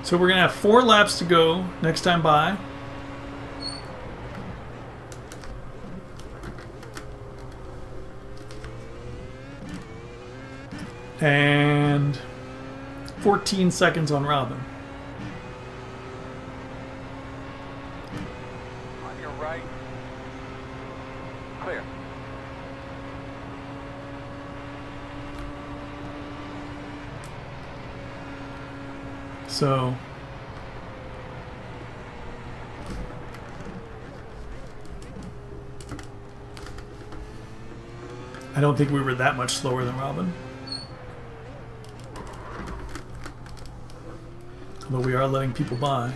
So we're going to have 4 laps to go next time by. And 14 seconds on Robin. On your right. Clear. So I don't think we were that much slower than Robin. Although we are letting people by.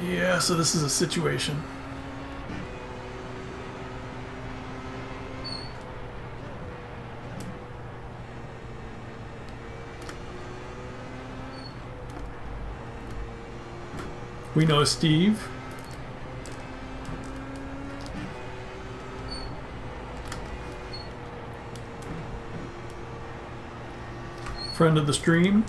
Yeah, so this is a situation. We know Steve. Friend of the stream.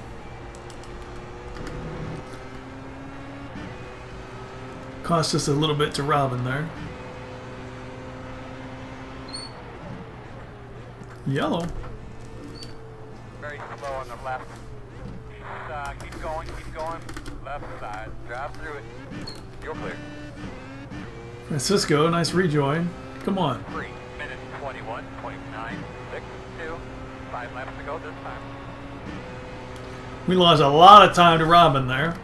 Cost us a little bit to Robin there. Yellow. Very slow on the left. Keep going, keep going. Left side. Drive through it. You're clear. Francisco, nice rejoin. Come on. 3 minutes 21.962. 5 laps to go this time. We lost a lot of time to Robin there.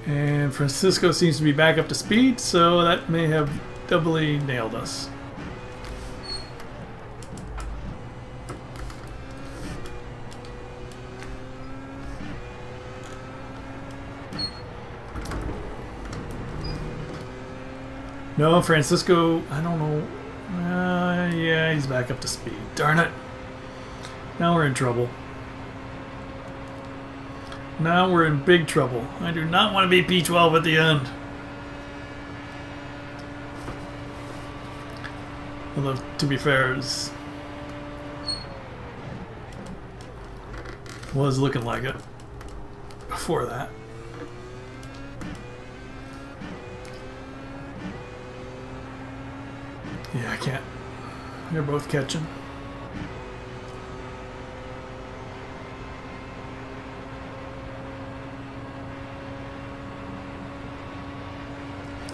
And Francisco seems to be back up to speed, so that may have doubly nailed us. No, Francisco, I don't know. Yeah, he's back up to speed. Darn it. Now we're in trouble. Now we're in big trouble. I do not want to be P12 at the end. Although, to be fair, it was looking like it before that. Yeah, I can't. They're both catching.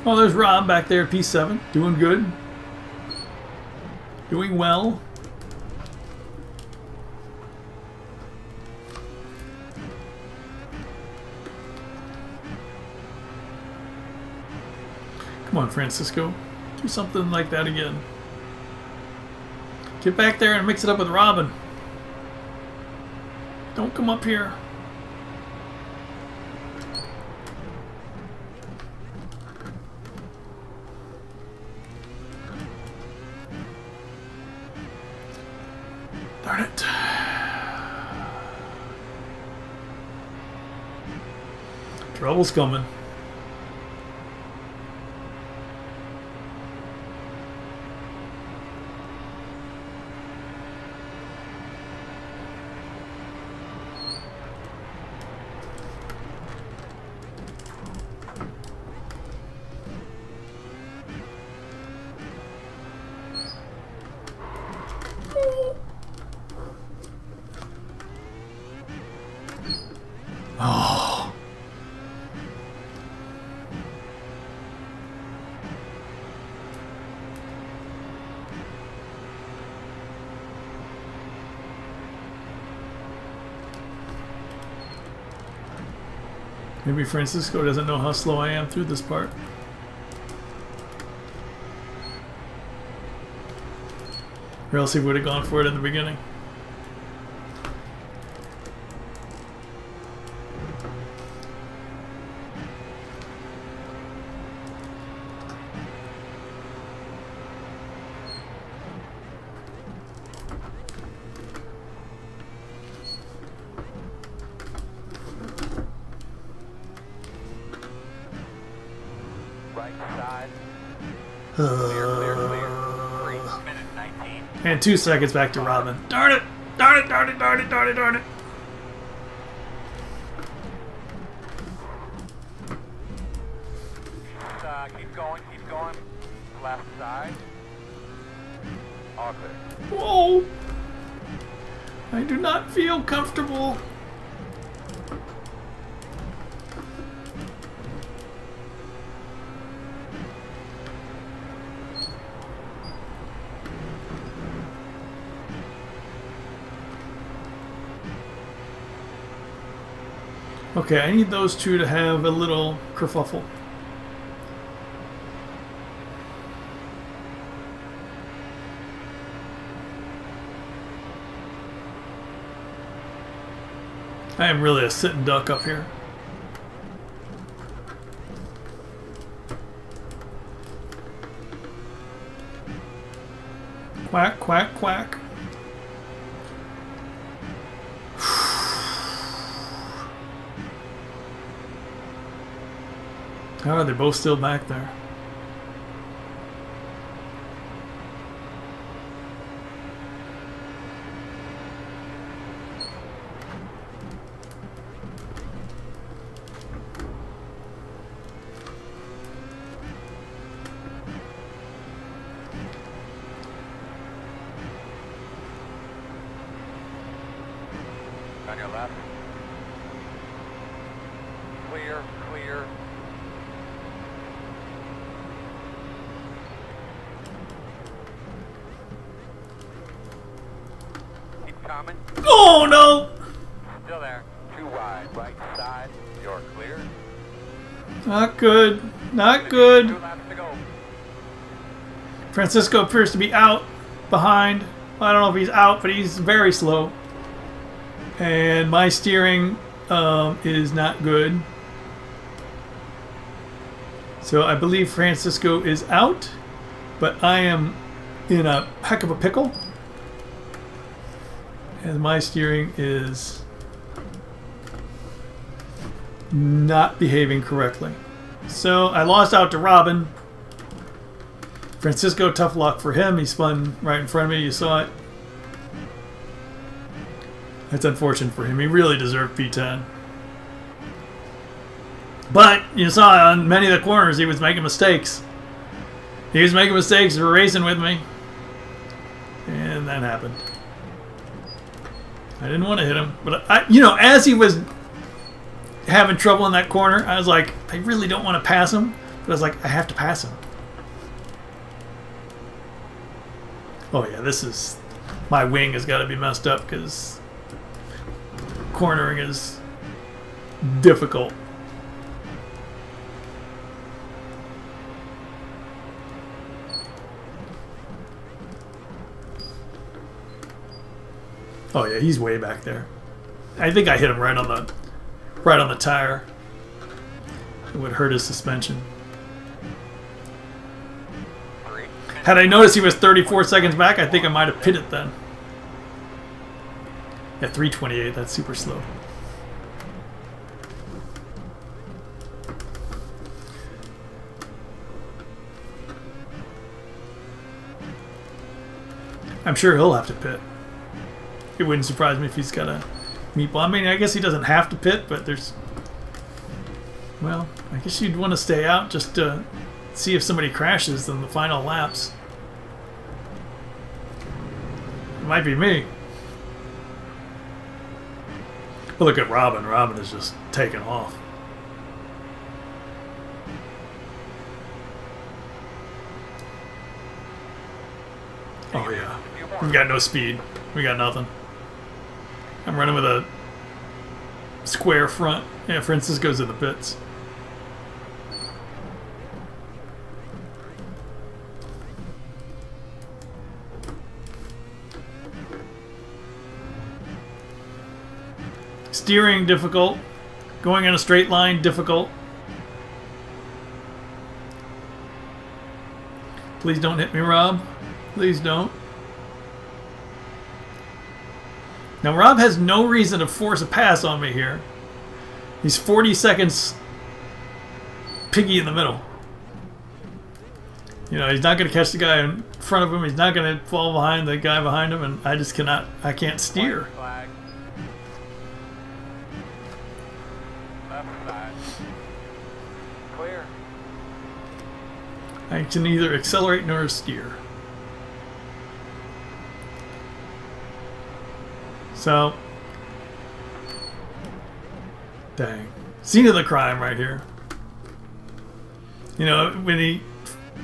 Oh, there's Rob back there, P7. Doing good. Doing well. Come on, Francisco. Do something like that again. Get back there and mix it up with Robin. Don't come up here. Darn it. Trouble's coming. Maybe Francisco doesn't know how slow I am through this part. Or else he would have gone for it in the beginning. Right side. Clear, clear, clear. 3 minutes 19. And 2 seconds back to Robin. Darn it! Darn it! Darn it! Darn it! Darn it! Darn it! Keep going, keep going. Left side. All clear. Whoa! I do not feel comfortable. Okay, I need those two to have a little kerfuffle. I am really a sitting duck up here. Quack, quack, quack. How are they both still back there? On your left. Clear, clear. Keep coming. Oh no! Still there. Too wide. Right side. You're clear. Not good. Not good. 2 laps to go. Francisco appears to be out behind. I don't know if he's out, but he's very slow. And my steering is not good. So I believe Francisco is out, but I am in a heck of a pickle. And my steering is not behaving correctly. So I lost out to Robin. Francisco, tough luck for him. He spun right in front of me. You saw it. That's unfortunate for him. He really deserved P10. But you saw on many of the corners he was making mistakes. He was making mistakes racing with me. And that happened. I didn't want to hit him. But, as he was having trouble in that corner, I was like, I really don't want to pass him. But I was like, I have to pass him. Oh yeah, this is... My wing has got to be messed up because cornering is difficult. Oh yeah, he's way back there. I think I hit him right on the tire. It would hurt his suspension. Had I noticed he was 34 seconds back, I think I might have pitted then. At 3:28, that's super slow. I'm sure he'll have to pit. It wouldn't surprise me if he's got a meatball. I mean, I guess he doesn't have to pit, but there's... Well, I guess you'd want to stay out just to see if somebody crashes in the final laps. It might be me. But look at Robin. Robin is just taking off. Oh yeah. We got no speed. We got nothing. I'm running with a square front. Yeah, Francisco's in the pits. Steering difficult. Going in a straight line difficult. Please don't hit me, Rob. Please don't. Now, Rob has no reason to force a pass on me here. He's 40 seconds piggy in the middle. You know, he's not going to catch the guy in front of him. He's not going to fall behind the guy behind him. And I just cannot, I can't steer. Flag. Left side. Clear. I can neither accelerate nor steer. So, dang. Scene of the crime right here. You know, when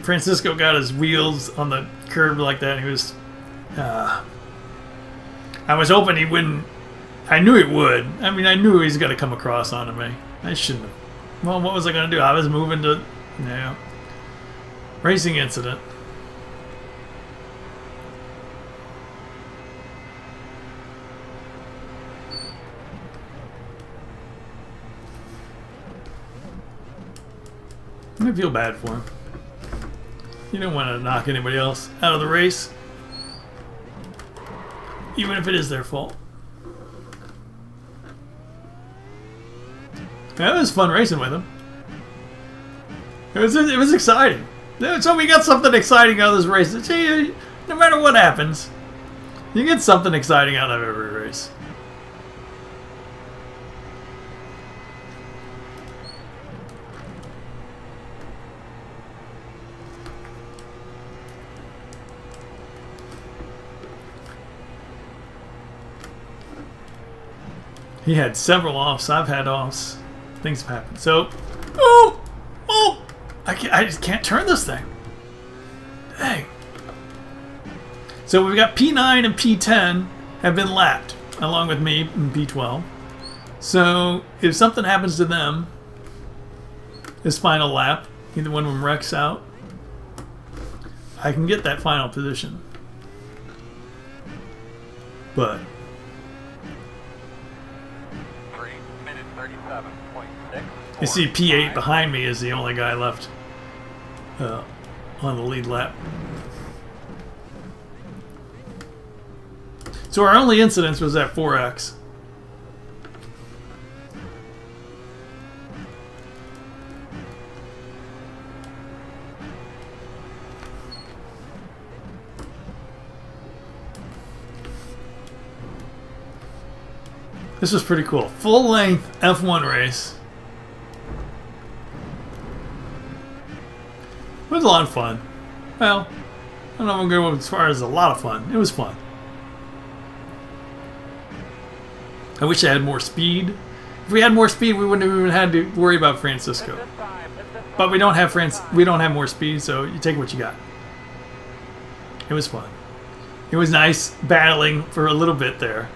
Francisco got his wheels on the curb like that, he was, I was hoping he wouldn't, I knew he would. I mean, I knew he was going to come across onto me. I shouldn't have. Well, what was I going to do? I was moving to, yeah. Racing incident. I feel bad for him. You don't want to knock anybody else out of the race, even if it is their fault. That was fun racing with him. It was exciting. So we got something exciting out of this race. See, no matter what happens, you get something exciting out of every race. He had several offs. I've had offs. Things have happened. So, I just can't turn this thing. Dang. So we've got P9 and P10 have been lapped, along with me and P12. So if something happens to them, this final lap, either one of them wrecks out, I can get that final position. But 3 minutes 37.6. you see P8 behind me is the only guy left on the lead lap. So our only incidence was at 4X. This was pretty cool. Full-length F1 race. It was a lot of fun. Well, I don't know if I'm going to go as far as a lot of fun. It was fun. I wish I had more speed. If we had more speed, we wouldn't have even had to worry about Francisco. But we don't have more speed, so you take what you got. It was fun. It was nice battling for a little bit there.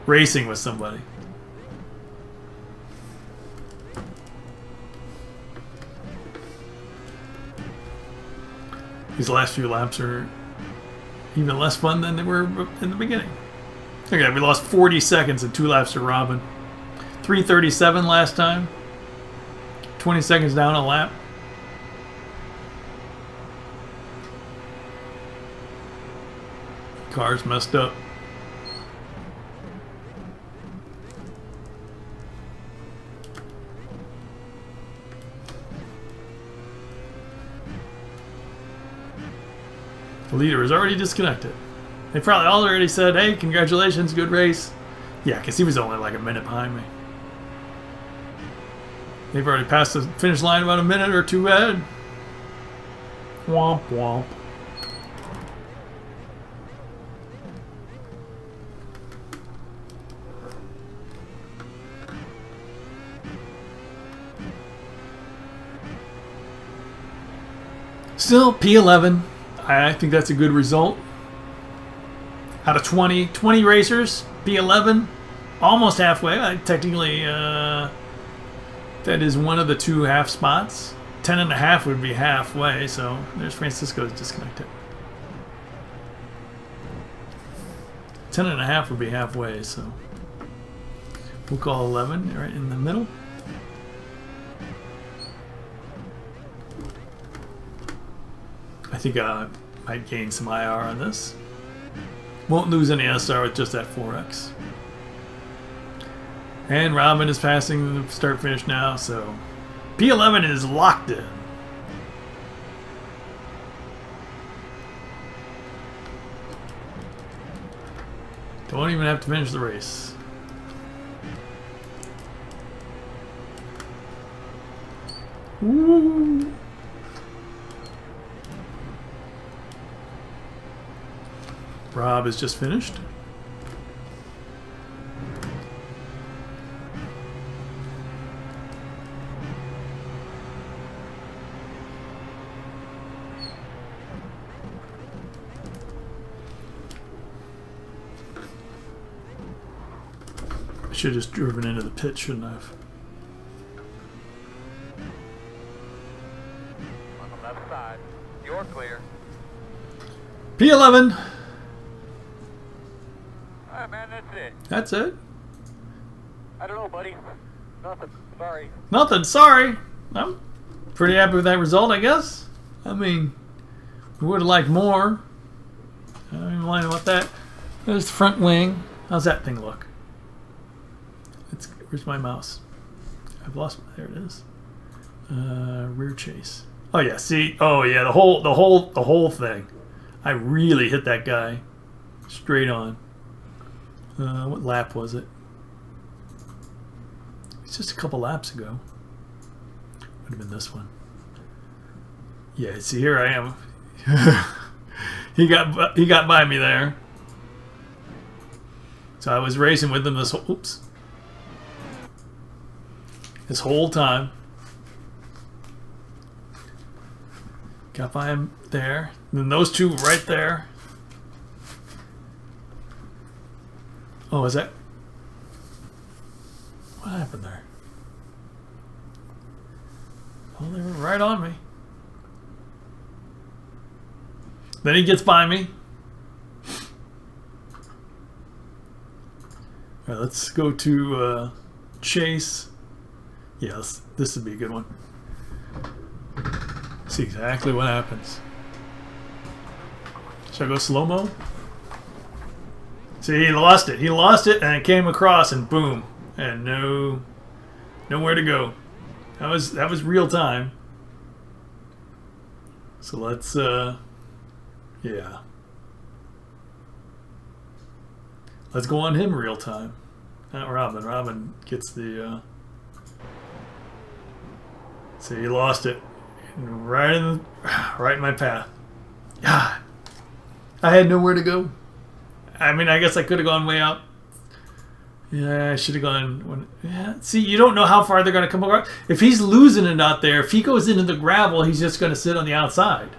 Racing with somebody. These last few laps are even less fun than they were in the beginning. Okay, we lost 40 seconds in 2 laps to Robin. 3:37 last time. 20 seconds down a lap. Car's messed up. The leader is already disconnected. They probably all already said, hey, congratulations, good race. Yeah, because he was only like a minute behind me. They've already passed the finish line about a minute or two ahead. Womp womp. Still, P11. I think that's a good result. Out of 20 racers, P11, almost halfway. Technically, that is one of the 2 half spots. 10.5 would be halfway, so there's Francisco's disconnected. 10.5 would be halfway, so we'll call 11 right in the middle. I think I might gain some IR on this. Won't lose any SR with just that 4X. And Robin is passing the start finish now, so P11 is locked in. Don't even have to finish the race. Woo! Rob is just finished. I should have just driven into the pit, shouldn't I have? On the left side. You're clear. P11. Alright, man, that's it. That's it. I don't know, buddy. Nothing. Sorry. Nothing. Sorry. I'm pretty happy with that result, I guess. I mean, we would have liked more. I don't even mind about that. There's the front wing. How's that thing look? Where's my mouse? I've lost. There it is. Rear chase. Oh yeah. See. Oh yeah. The whole thing. I really hit that guy straight on. What lap was it? It's just a couple laps ago. Would have been this one. Yeah. See, here I am. He got by me there. So I was racing with him this whole. Oops. This whole time. Got by him there. And then those two right there. Oh, is that? What happened there? Oh, they were right on me. Then he gets by me. All right, let's go to chase. Yes, this would be a good one. See exactly what happens. Should I go slow-mo? See, he lost it. He lost it, and it came across, and boom, and nowhere to go. That was real time. So let's yeah. Let's go on him real time. Not Robin. Robin gets the see, he lost it. Right in my path. God. I had nowhere to go. I mean, I guess I could have gone way out. Yeah, I should have gone. Yeah. See, you don't know how far they're going to come across. If he's losing it out there, if he goes into the gravel, he's just going to sit on the outside.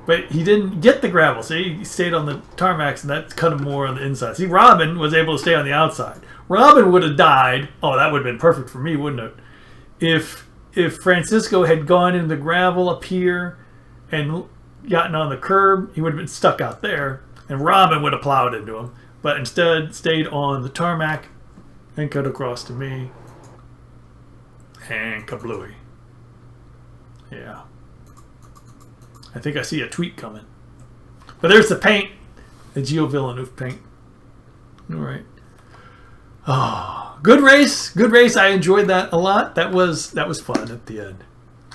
But he didn't get the gravel. See, he stayed on the tarmacs, and that cut him more on the inside. See, Robin was able to stay on the outside. Robin would have died. Oh, that would have been perfect for me, wouldn't it? If Francisco had gone into the gravel up here and gotten on the curb, he would have been stuck out there, and Robin would have plowed into him. But instead, stayed on the tarmac and cut across to me. And kablooey. Yeah. I think I see a tweet coming. But there's the paint. The Gio Villeneuve paint. All right. Oh, good race. Good race. I enjoyed that a lot. That was fun at the end.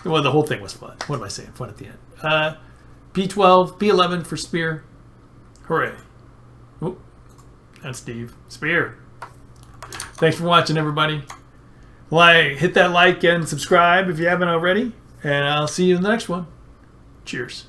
Well, the whole thing was fun. What am I saying? Fun at the end. P12, P11 for Spear. Hooray. Oop. That's Steve. Spear. Thanks for watching, everybody. Hit that like and subscribe if you haven't already. And I'll see you in the next one. Cheers.